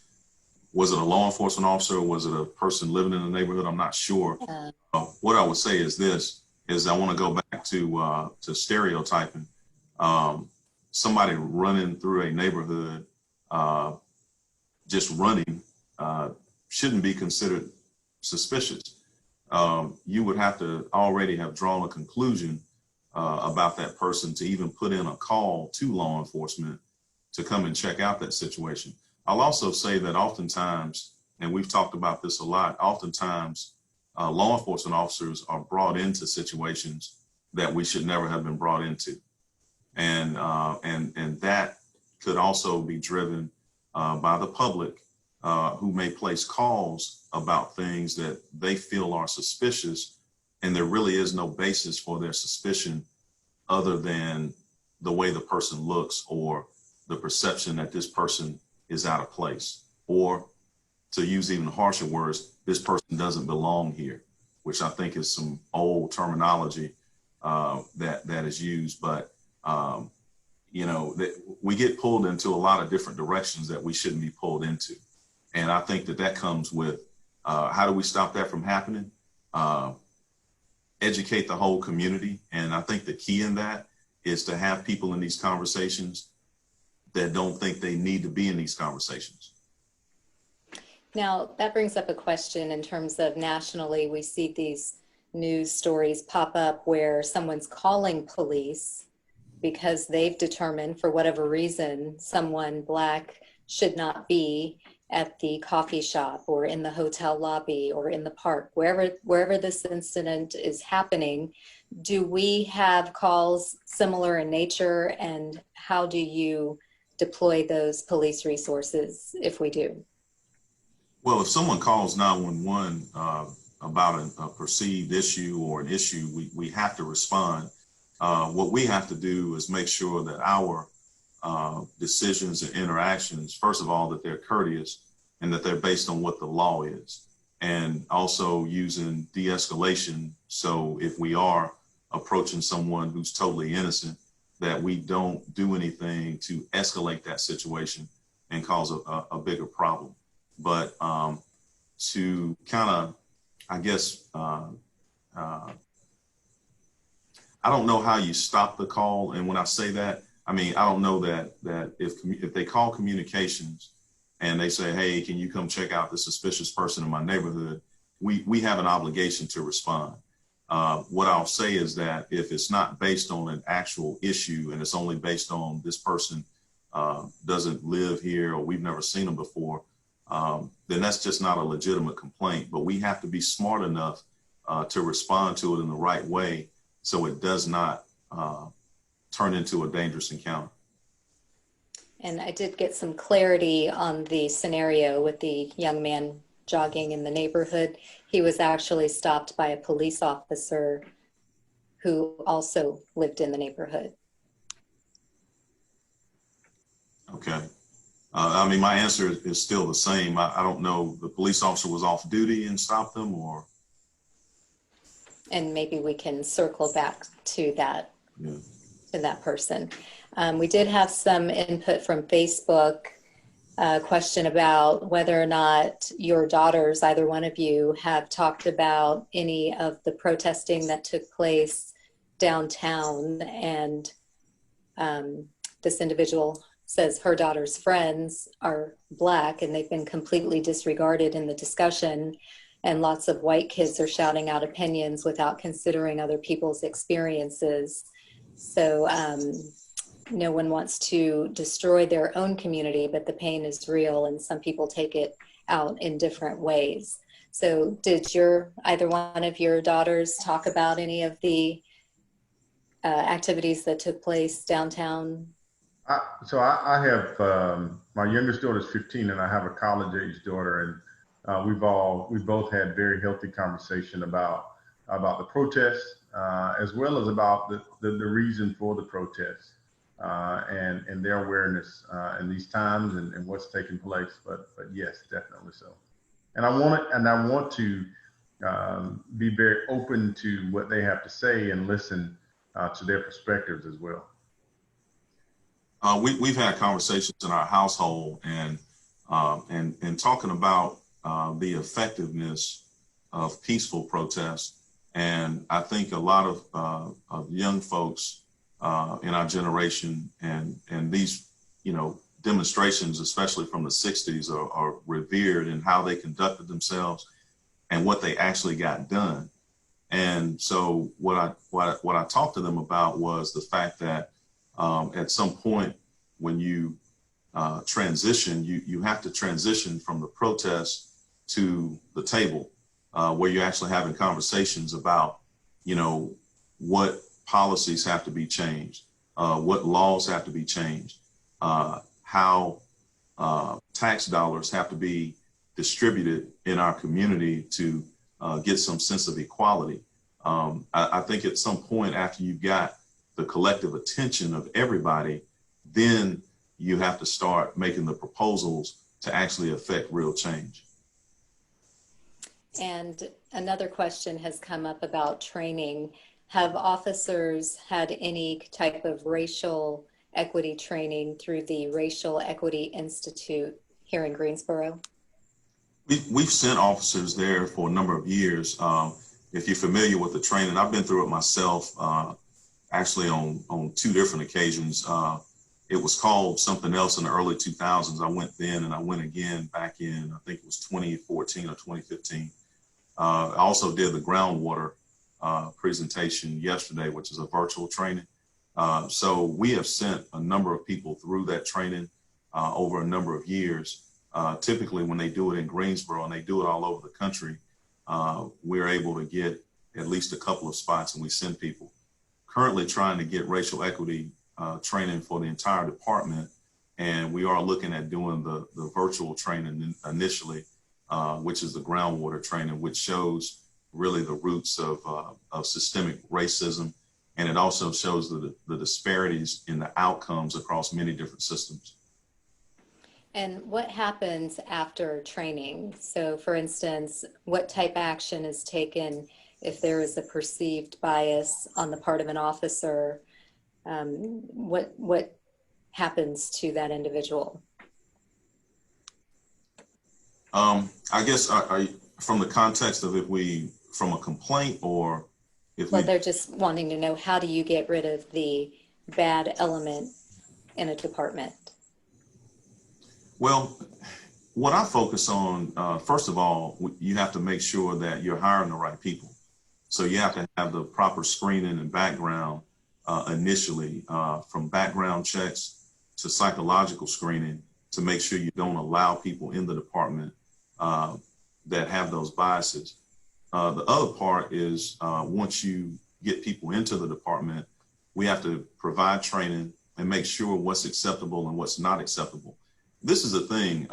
was it a law enforcement officer or was it a person living in the neighborhood? I'm not sure. What I would say is this, is I want to go back to stereotyping. Somebody running through a neighborhood, just running, shouldn't be considered suspicious. You would have to already have drawn a conclusion about that person to even put in a call to law enforcement to come and check out that situation. I'll also say that oftentimes, and we've talked about this a lot, oftentimes law enforcement officers are brought into situations that we should never have been brought into. And that could also be driven by the public who may place calls about things that they feel are suspicious, and there really is no basis for their suspicion other than the way the person looks or the perception that this person is out of place, or to use even harsher words, this person doesn't belong here, which I think is some old terminology that is used. But you know, we get pulled into a lot of different directions that we shouldn't be pulled into, and I think that comes with how do we stop that from happening? Educate the whole community, and I think the key in that is to have people in these conversations that don't think they need to be in these conversations. Now, that brings up a question in terms of nationally, we see these news stories pop up where someone's calling police because they've determined for whatever reason someone Black should not be at the coffee shop or in the hotel lobby or in the park, wherever this incident is happening. Do we have calls similar in nature, and how do you deploy those police resources if we do? Well, if someone calls 911 about a perceived issue or an issue, we have to respond. What we have to do is make sure that our decisions and interactions, first of all, that they're courteous and that they're based on what the law is, and also using de-escalation. So if we are approaching someone who's totally innocent, that we don't do anything to escalate that situation and cause a bigger problem. But to kind of, I guess, I don't know how you stop the call. And when I say that, I mean, I don't know that if they call communications and they say, hey, can you come check out the suspicious person in my neighborhood, we have an obligation to respond. What I'll say is that if it's not based on an actual issue and it's only based on this person doesn't live here or we've never seen them before, then that's just not a legitimate complaint. But we have to be smart enough to respond to it in the right way so it does not turn into a dangerous encounter. And I did get some clarity on the scenario with the young man jogging in the neighborhood. He was actually stopped by a police officer who also lived in the neighborhood. Okay. I mean, my answer is still the same. I don't know, the police officer was off duty and stopped them, or? And maybe we can circle back to that, to that person. We did have some input from Facebook, a question about whether or not your daughters, either one of you, have talked about any of the protesting that took place downtown. And this individual says her daughter's friends are Black and they've been completely disregarded in the discussion, and lots of white kids are shouting out opinions without considering other people's experiences. So no one wants to destroy their own community, but the pain is real and some people take it out in different ways. So did either one of your daughters talk about any of the activities that took place downtown? I have my youngest daughter is 15, and I have a college-age daughter, and we both had very healthy conversation about the protests, as well as about the reason for the protests, and their awareness in these times and what's taking place. But yes, definitely so. And I want to be very open to what they have to say and listen to their perspectives as well. We've had conversations in our household and talking about the effectiveness of peaceful protest. And I think a lot of young folks in our generation and these, demonstrations, especially from the 60s, are revered in how they conducted themselves and what they actually got done. And so what I talked to them about was the fact that at some point when you transition, you have to transition from the protest to the table, where you're actually having conversations about, what policies have to be changed, what laws have to be changed, how tax dollars have to be distributed in our community to get some sense of equality. I think at some point after you got the collective attention of everybody, then you have to start making the proposals to actually affect real change. And another question has come up about training. Have officers had any type of racial equity training through the Racial Equity Institute here in Greensboro? We've sent officers there for a number of years. If you're familiar with the training, I've been through it myself, actually on two different occasions. It was called something else in the early 2000s. I went then and I went again back in, I think it was 2014 or 2015. I also did the groundwater presentation yesterday, which is a virtual training. So we have sent a number of people through that training over a number of years. Typically when they do it in Greensboro and they do it all over the country, we're able to get at least a couple of spots and we send people. Currently trying to get racial equity training for the entire department. And we are looking at doing the virtual training initially, which is the groundwater training, which shows really the roots of systemic racism. And it also shows the disparities in the outcomes across many different systems. And what happens after training? So for instance, what type of action is taken if there is a perceived bias on the part of an officer? What happens to that individual? I guess from the context of from a complaint or if well, they're just wanting to know, how do you get rid of the bad element in a department? Well, what I focus on, first of all, you have to make sure that you're hiring the right people. So you have to have the proper screening and background initially, from background checks to psychological screening, to make sure you don't allow people in the department that have those biases. The other part is once you get people into the department, we have to provide training and make sure what's acceptable and what's not acceptable. This is the thing,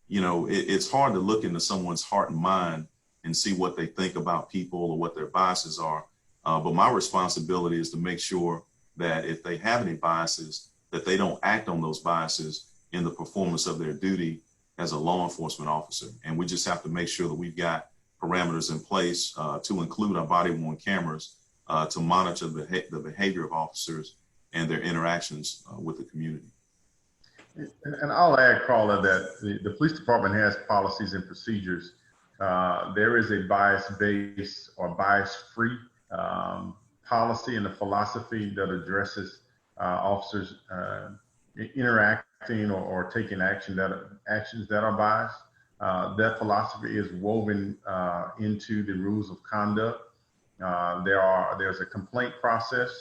it's hard to look into someone's heart and mind and see what they think about people or what their biases are. But my responsibility is to make sure that if they have any biases, that they don't act on those biases in the performance of their duty as a law enforcement officer. And we just have to make sure that we've got parameters in place to include our body-worn cameras to monitor the behavior of officers and their interactions with the community. And I'll add, Carla, that the police department has policies and procedures. There is a bias-based or bias-free policy and a philosophy that addresses officers interacting or taking actions that are biased. That philosophy is woven into the rules of conduct. There's a complaint process,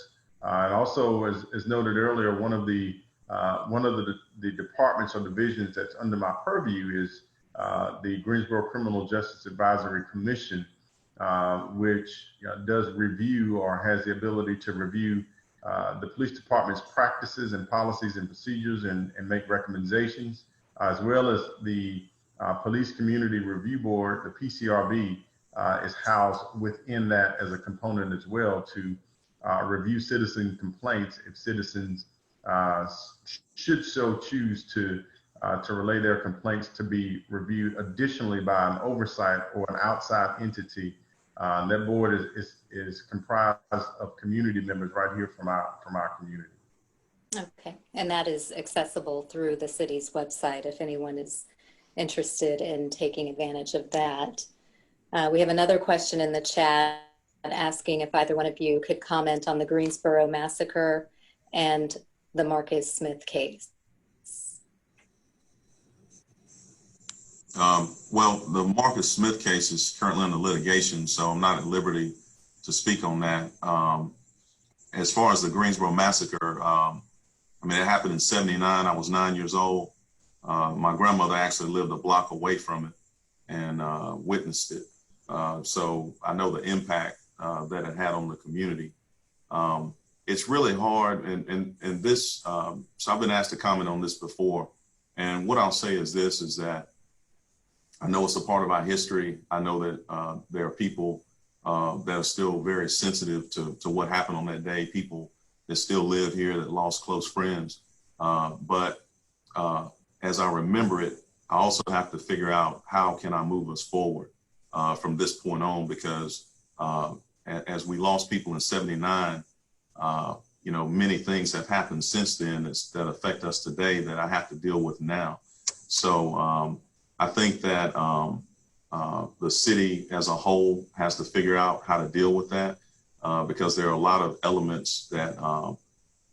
and also, as noted earlier, one of the departments or divisions that's under my purview is the Greensboro Criminal Justice Advisory Commission, which does review or has the ability to review the police department's practices and policies and procedures and make recommendations, as well as the Police Community Review Board, the PCRB, is housed within that as a component as well to review citizen complaints if citizens should so choose to relay their complaints to be reviewed additionally by an oversight or an outside entity. That board is comprised of community members right here from our community. Okay, and that is accessible through the city's website if anyone is interested in taking advantage of that. We have another question in the chat asking if either one of you could comment on the Greensboro massacre and the Marcus Smith case. Well, the Marcus Smith case is currently under litigation, so I'm not at liberty to speak on that. As far as the Greensboro massacre, I mean, it happened in '79. I was 9 years old. My grandmother actually lived a block away from it and witnessed it. So I know the impact that it had on the community. It's really hard, and this, so I've been asked to comment on this before. And what I'll say is this, is that I know it's a part of our history. I know that there are people that are still very sensitive to what happened on that day, people that still live here that lost close friends. But as I remember it, I also have to figure out how can I move us forward from this point on, because as we lost people in '79, you know, many things have happened since then that affect us today that I have to deal with now. So I think that the city as a whole has to figure out how to deal with that because there are a lot of elements that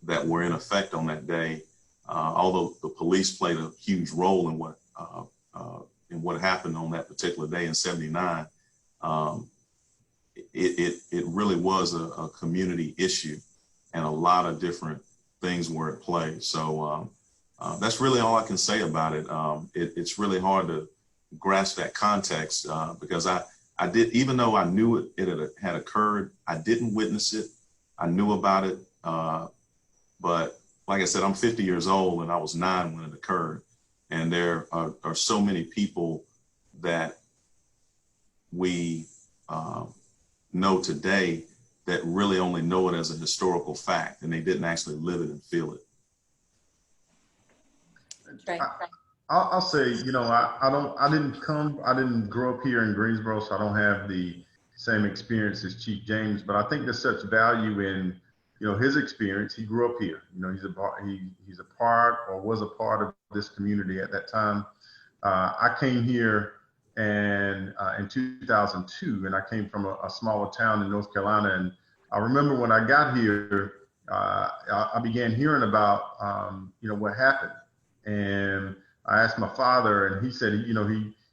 that were in effect on that day. Although the police played a huge role in what happened on that particular day in '79, it really was a community issue, and a lot of different things were at play. So that's really all I can say about it. It's really hard to grasp that context because I did, even though I knew it had occurred, I didn't witness it. I knew about it, but like I said, I'm 50 years old and I was 9 when it occurred. And there are so many people that we know today that really only know it as a historical fact, and they didn't actually live it and feel it. Right. I'll say, you know, I didn't grow up here in Greensboro, so I don't have the same experience as Chief James, but I think there's such value in, you know, his experience. He grew up here. You know, he's a part or was a part of this community at that time. I came here and in 2002, and I came from a smaller town in North Carolina. And I remember when I got here, I began hearing about, you know, what happened. And I asked my father, and he said, you know,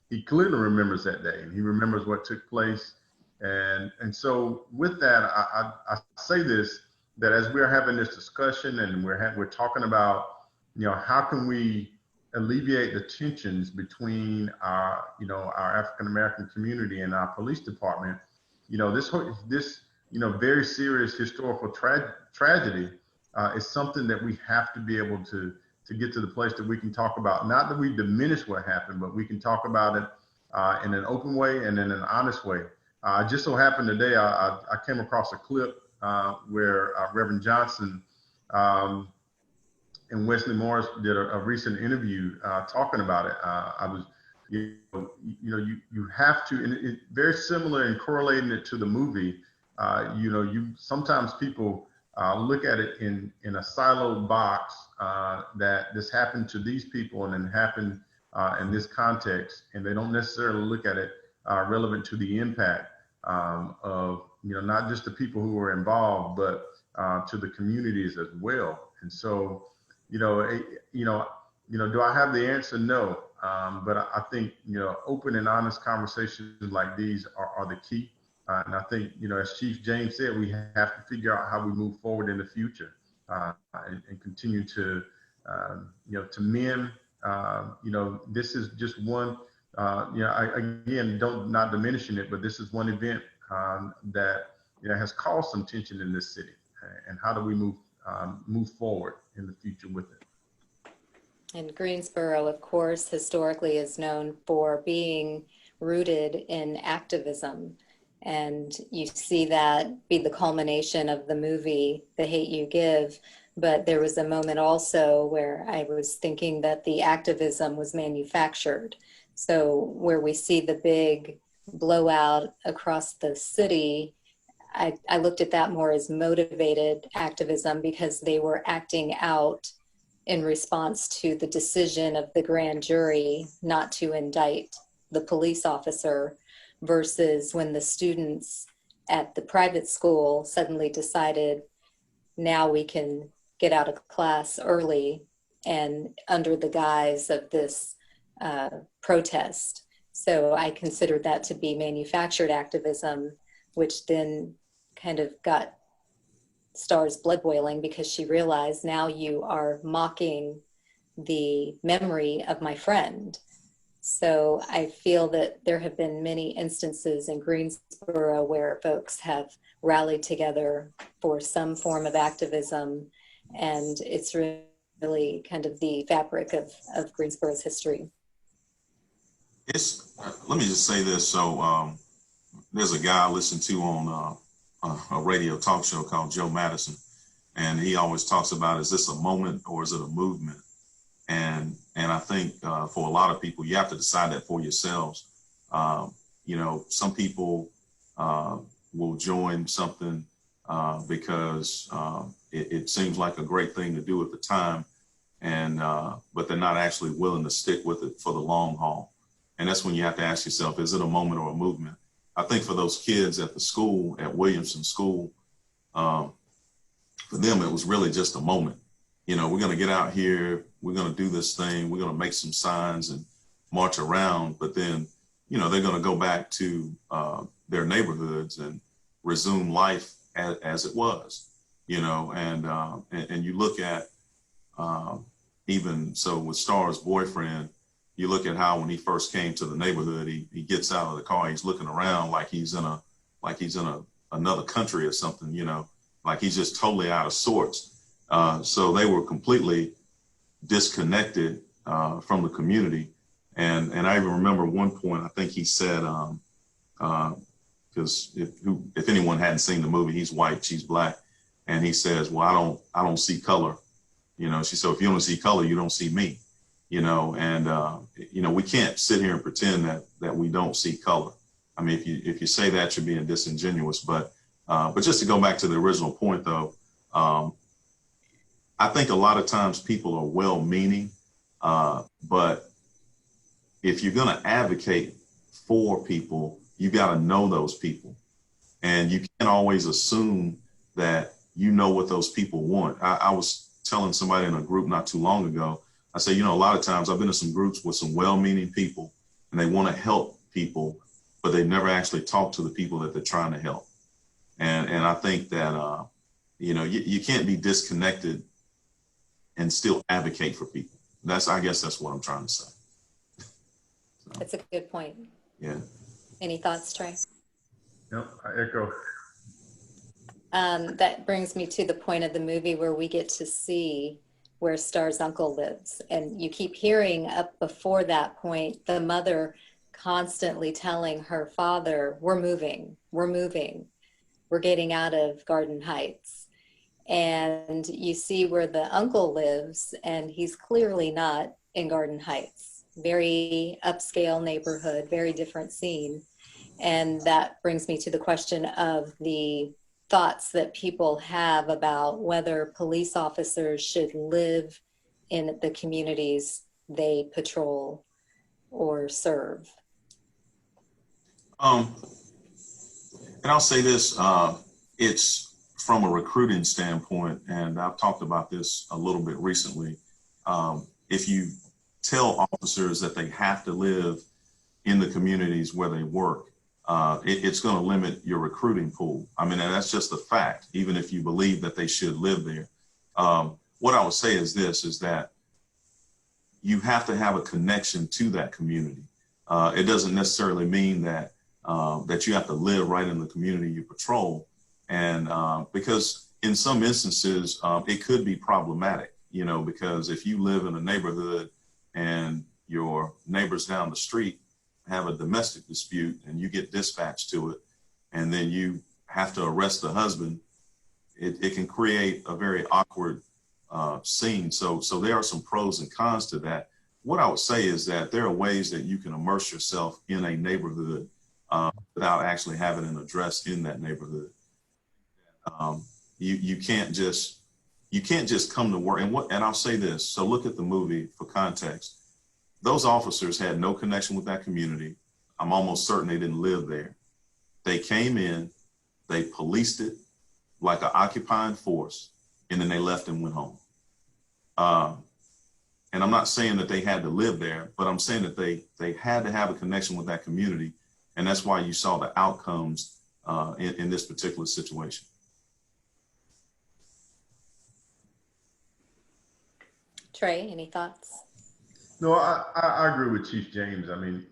he clearly remembers that day, and he remembers what took place. And so with that, I say this, that as we're having this discussion and we're talking about, you know, how can we alleviate the tensions between our, you know, our African-American community and our police department, you know, this, you know, very serious historical tragedy is something that we have to be able to get to the place that we can talk about, not that we diminish what happened, but we can talk about it in an open way and in an honest way. Just so happened today, I came across a clip where Reverend Johnson and Wesley Morris did a recent interview talking about it. I was, you know, you have to, and it very similar in correlating it to the movie. You know, sometimes people look at it in a siloed box that this happened to these people and then happened in this context, and they don't necessarily look at it relevant to the impact of, you know, not just the people who were involved, but to the communities as well. And so, you know, do I have the answer? No. But I think, you know, open and honest conversations like these are the key. And I think, you know, as Chief James said, we have to figure out how we move forward in the future and continue to, you know, to mend. You know, this is just one, you know, again, not diminishing it, but this is one event that has caused some tension in this city, and how do we move forward in the future with it? And Greensboro, of course, historically is known for being rooted in activism. And you see that be the culmination of the movie, The Hate You Give. But there was a moment also where I was thinking that the activism was manufactured. So where we see the big blowout across the city, I looked at that more as motivated activism because they were acting out in response to the decision of the grand jury not to indict the police officer, versus when the students at the private school suddenly decided now we can get out of class early and under the guise of this protest. So I considered that to be manufactured activism, which then kind of got Star's blood boiling because she realized now you are mocking the memory of my friend. So I feel that there have been many instances in Greensboro where folks have rallied together for some form of activism, and it's really kind of the fabric of Greensboro's history. Let me just say this. So there's a guy I listen to on a radio talk show called Joe Madison, and he always talks about, is this a moment or is it a movement? And I think for a lot of people, you have to decide that for yourselves. Some people will join something because it seems like a great thing to do at the time, but they're not actually willing to stick with it for the long haul. And that's when you have to ask yourself, is it a moment or a movement? I think for those kids at the school, at Williamson School, for them, it was really just a moment. We're going to get out here, we're going to do this thing, we're going to make some signs and march around, but then, they're going to go back to their neighborhoods and resume life as it was, and you look at, even so with Star's boyfriend, you look at how when he first came to the neighborhood, he gets out of the car, he's looking around like he's in another country or something, like he's just totally out of sorts. So they were completely disconnected from the community. And I even remember one point, I think he said, because if anyone hadn't seen the movie, he's white, she's black. And he says, well, I don't see color. She said, if you don't see color, you don't see me. We can't sit here and pretend that we don't see color. I mean, if you say that, you're being disingenuous. But just to go back to the original point, though, I think a lot of times people are well-meaning, but if you're going to advocate for people, you got to know those people, and you can't always assume that you know what those people want. I was telling somebody in a group not too long ago, I say, a lot of times I've been in some groups with some well-meaning people and they want to help people, but they never actually talk to the people that they're trying to help. And I think that, you can't be disconnected and still advocate for people. I guess that's what I'm trying to say. So, That's a good point. Yeah. Any thoughts, Trey? Yep, I echo. That brings me to the point of the movie where we get to see where Star's uncle lives. And you keep hearing up before that point, the mother constantly telling her father, we're moving, we're getting out of Garden Heights. And you see where the uncle lives, and he's clearly not in Garden Heights. Very upscale neighborhood, very different scene. And that brings me to the question of the thoughts that people have about whether police officers should live in the communities they patrol or serve. And I'll say this, it's from a recruiting standpoint, and I've talked about this a little bit recently. If you tell officers that they have to live in the communities where they work, it's going to limit your recruiting pool. I mean, and that's just a fact, even if you believe that they should live there. What I would say is this, is that you have to have a connection to that community. It doesn't necessarily mean that that you have to live right in the community you patrol. And because in some instances, it could be problematic, you know, because if you live in a neighborhood and your neighbors down the street have a domestic dispute and you get dispatched to it, and then you have to arrest the husband, it can create a very awkward scene. So there are some pros and cons to that. What I would say is that there are ways that you can immerse yourself in a neighborhood without actually having an address in that neighborhood. You can't just come to work. And I'll say this. So look at the movie for context. Those officers had no connection with that community. I'm almost certain they didn't live there. They came in, they policed it like an occupying force, and then they left and went home. And I'm not saying that they had to live there, but I'm saying that they had to have a connection with that community. And that's why you saw the outcomes in this particular situation. Trey, any thoughts? No, I agree with Chief James. I mean,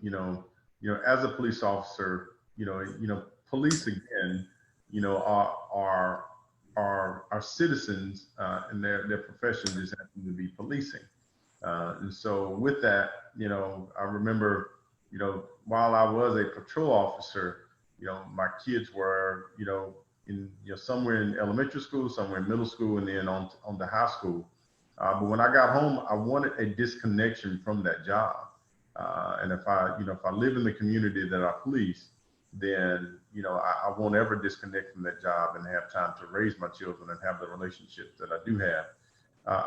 as a police officer, police again, are citizens, and their profession just happens to be policing. And so with that, I remember, while I was a patrol officer, my kids were, somewhere in elementary school, somewhere in middle school, and then on to high school. But when I got home, I wanted a disconnection from that job. And if I live in the community that I police, then, I won't ever disconnect from that job and have time to raise my children and have the relationships that I do have.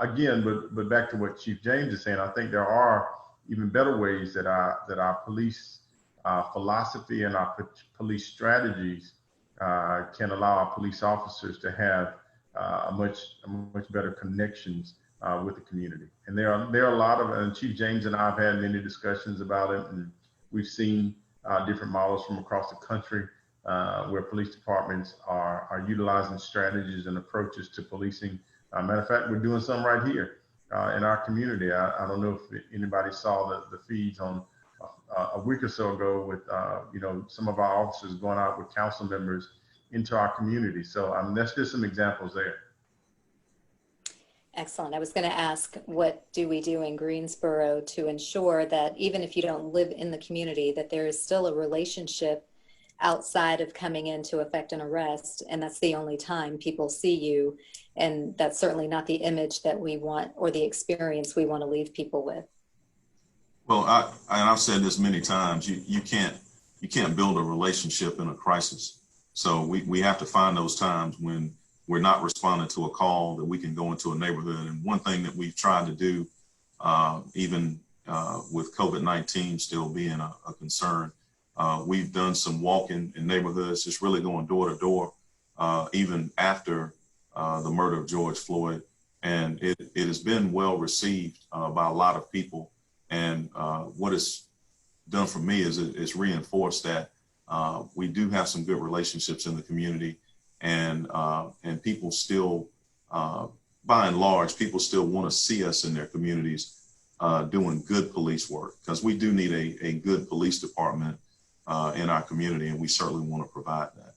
Again, but back to what Chief James is saying, I think there are even better ways that our police philosophy and our police strategies can allow our police officers to have a much better connections with the community. And there are a lot of, and Chief James and I have had many discussions about it, and we've seen different models from across the country where police departments are utilizing strategies and approaches to policing. Matter of fact, we're doing some right here in our community. I don't know if anybody saw the feeds on a week or so ago with some of our officers going out with council members into our community. So that's just some examples there. Excellent. I was going to ask, what do we do in Greensboro to ensure that even if you don't live in the community, that there is still a relationship outside of coming in to effect an arrest, and that's the only time people see you, and that's certainly not the image that we want or the experience we want to leave people with. Well, I've said this many times, you can't build a relationship in a crisis. So we have to find those times when we're not responding to a call that we can go into a neighborhood. And one thing that we've tried to do, even with COVID-19 still being a concern, we've done some walking in neighborhoods, just really going door to door, even after the murder of George Floyd. And it has been well received by a lot of people. And what it's done for me is it's reinforced that we do have some good relationships in the community. And people still, by and large, people still want to see us in their communities doing good police work, because we do need a good police department in our community, and we certainly want to provide that.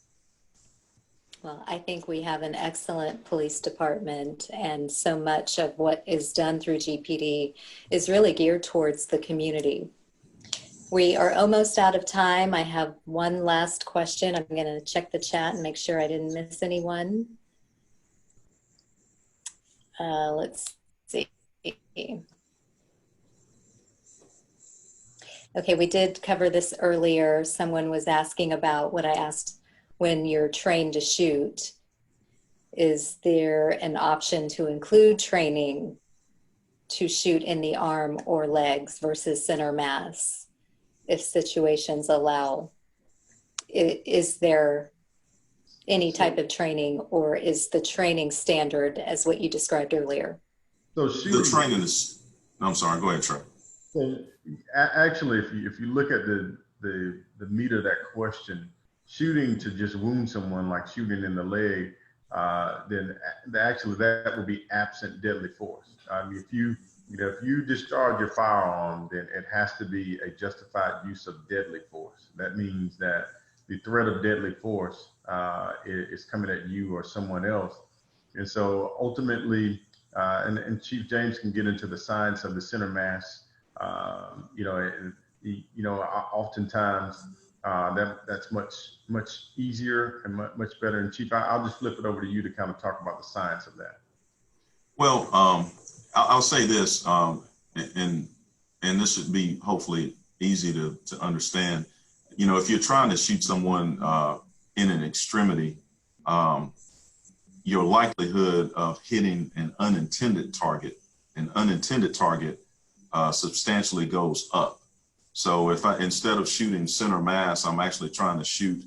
Well, I think we have an excellent police department, and so much of what is done through GPD is really geared towards the community. We are almost out of time. I have one last question. I'm going to check the chat and make sure I didn't miss anyone. Let's see. Okay, we did cover this earlier. Someone was asking about what I asked, when you're trained to shoot, is there an option to include training to shoot in the arm or legs versus center mass, if situations allow? Is there any type of training, or is the training standard as what you described earlier? So the training is, I'm sorry, go ahead, Trey. So actually, if you look at the meat of that question, shooting to just wound someone, like shooting in the leg, then actually that would be absent deadly force. If you discharge your firearm, then it has to be a justified use of deadly force. That means that the threat of deadly force is coming at you or someone else. And so ultimately, and Chief James can get into the science of the center mass. Oftentimes that's much easier and much better. And Chief, I'll just flip it over to you to kind of talk about the science of that. Well, I'll say this, and this should be hopefully easy to understand. If you're trying to shoot someone in an extremity, your likelihood of hitting an unintended target substantially goes up. So if instead of shooting center mass, I'm actually trying to shoot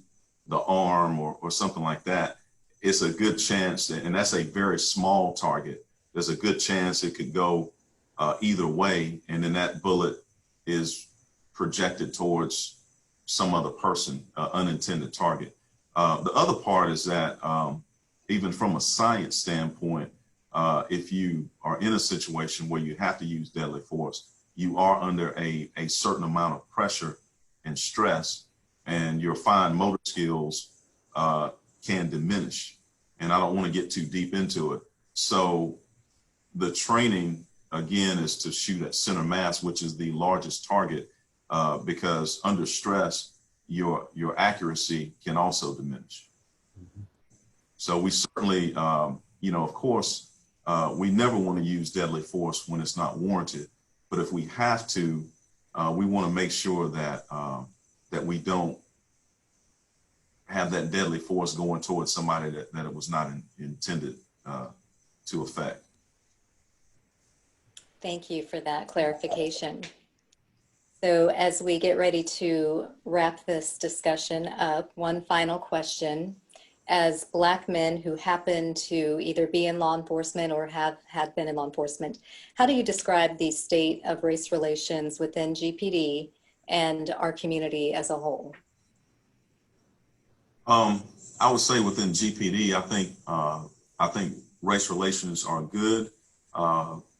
the arm or something like that, it's a good chance, and that's a very small target. There's a good chance it could go either way, and then that bullet is projected towards some other person, unintended target. The other part is that even from a science standpoint, if you are in a situation where you have to use deadly force, you are under a certain amount of pressure and stress, and your fine motor skills can diminish. And I don't want to get too deep into it. So the training, again, is to shoot at center mass, which is the largest target, because under stress, your accuracy can also diminish. Mm-hmm. So we certainly, of course, we never want to use deadly force when it's not warranted. But if we have to, we want to make sure that that we don't have that deadly force going towards somebody that it was not intended to affect. Thank you for that clarification. So as we get ready to wrap this discussion up, one final question. As Black men who happen to either be in law enforcement or have had been in law enforcement, how do you describe the state of race relations within GPD and our community as a whole? I would say within GPD, I think race relations are good,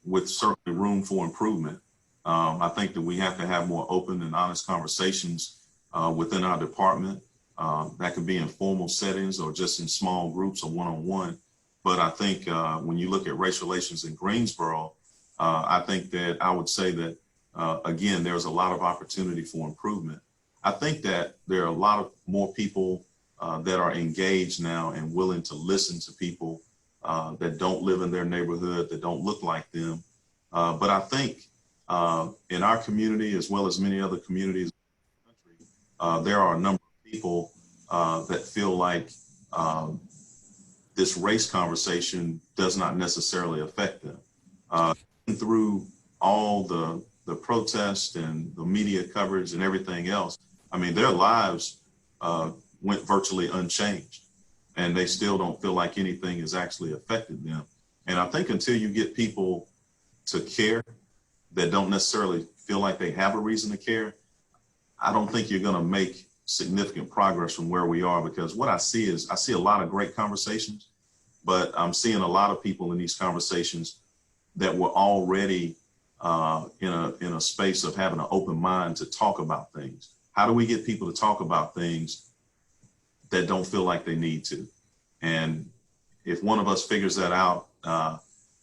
with certainly room for improvement. I think that we have to have more open and honest conversations within our department. That could be in formal settings or just in small groups or one-on-one. But I think when you look at race relations in Greensboro, I think that I would say that, again, there's a lot of opportunity for improvement. I think that there are a lot of more people that are engaged now and willing to listen to people that don't live in their neighborhood, that don't look like them. But I think in our community, as well as many other communities in the country, there are a number of people that feel like this race conversation does not necessarily affect them. Through all the protests and the media coverage and everything else, I mean, their lives went virtually unchanged, and they still don't feel like anything has actually affected them. And I think until you get people to care that don't necessarily feel like they have a reason to care, I don't think you're going to make significant progress from where we are, because what I see a lot of great conversations, but I'm seeing a lot of people in these conversations that were already in a space of having an open mind to talk about things. How do we get people to talk about things that don't feel like they need to? And if one of us figures that out,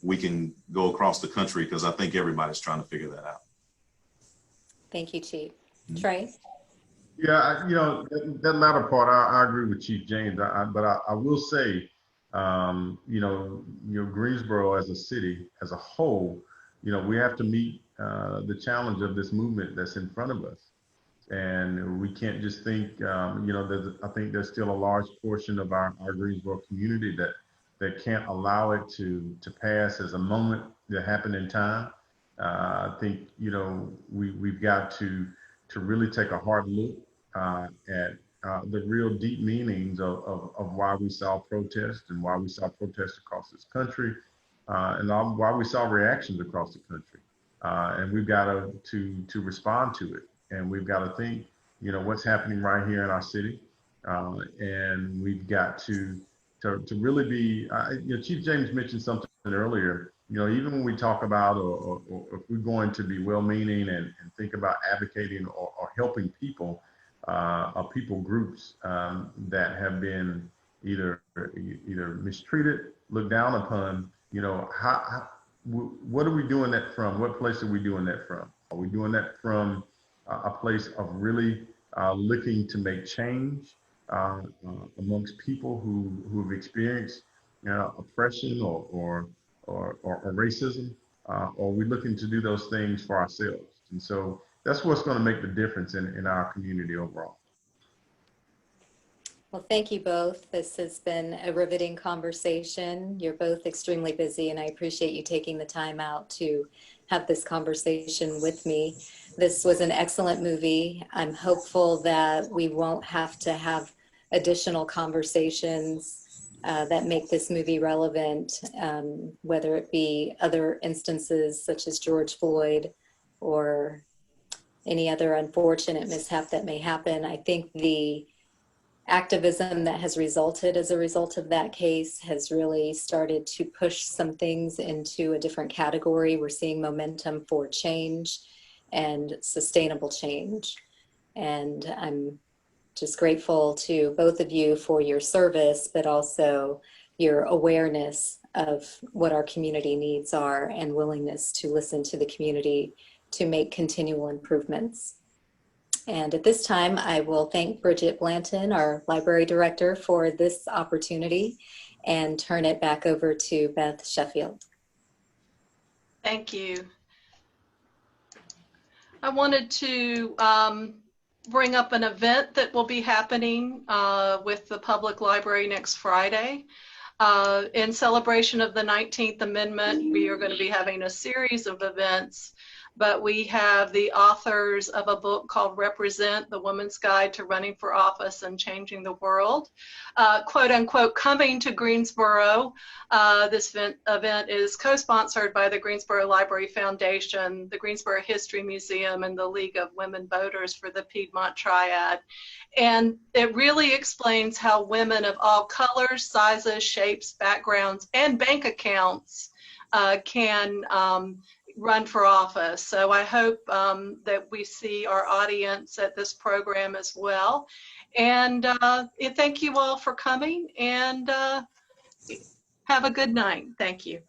we can go across the country, because I think everybody's trying to figure that out. Thank you, Chief. Mm-hmm. Trey? Yeah, that latter part, I agree with Chief James. But I will say, Greensboro as a city, as a whole, we have to meet the challenge of this movement that's in front of us. And we can't just think, I think there's still a large portion of our Greensboro community that can't allow it to pass as a moment that happened in time. I think, we've got to really take a hard look at the real deep meanings of why we saw protests and why we saw protests across this country, and why we saw reactions across the country. And we've got to respond to it. And we've got to think, what's happening right here in our city. And we've got to to really be, Chief James mentioned something earlier, even when we talk about, or if we're going to be well-meaning and think about advocating or helping people, or people groups that have been either mistreated, looked down upon, what are we doing that from? What place are we doing that from? Are we doing that from a place of really looking to make change amongst people who've experienced oppression or racism? Or are we looking to do those things for ourselves? And so that's what's going to make the difference in our community overall. Well, thank you both. This has been a riveting conversation. You're both extremely busy, and I appreciate you taking the time out to have this conversation with me. This was an excellent movie. I'm hopeful that we won't have to have additional conversations that make this movie relevant, whether it be other instances such as George Floyd or any other unfortunate mishap that may happen. I think the activism that has resulted as a result of that case has really started to push some things into a different category. We're seeing momentum for change and sustainable change. And I'm just grateful to both of you for your service, but also your awareness of what our community needs are and willingness to listen to the community to make continual improvements. And at this time, I will thank Bridget Blanton, our library director, for this opportunity and turn it back over to Beth Sheffield. Thank you. I wanted to bring up an event that will be happening with the public library next Friday. In celebration of the 19th Amendment, we are going to be having a series of events, but we have the authors of a book called Represent, The Woman's Guide to Running for Office and Changing the World, quote unquote, coming to Greensboro. This event is co-sponsored by the Greensboro Library Foundation, the Greensboro History Museum, and the League of Women Voters for the Piedmont Triad. And it really explains how women of all colors, sizes, shapes, backgrounds, and bank accounts can run for office. So I hope that we see our audience at this program as well. And thank you all for coming, and have a good night. Thank you.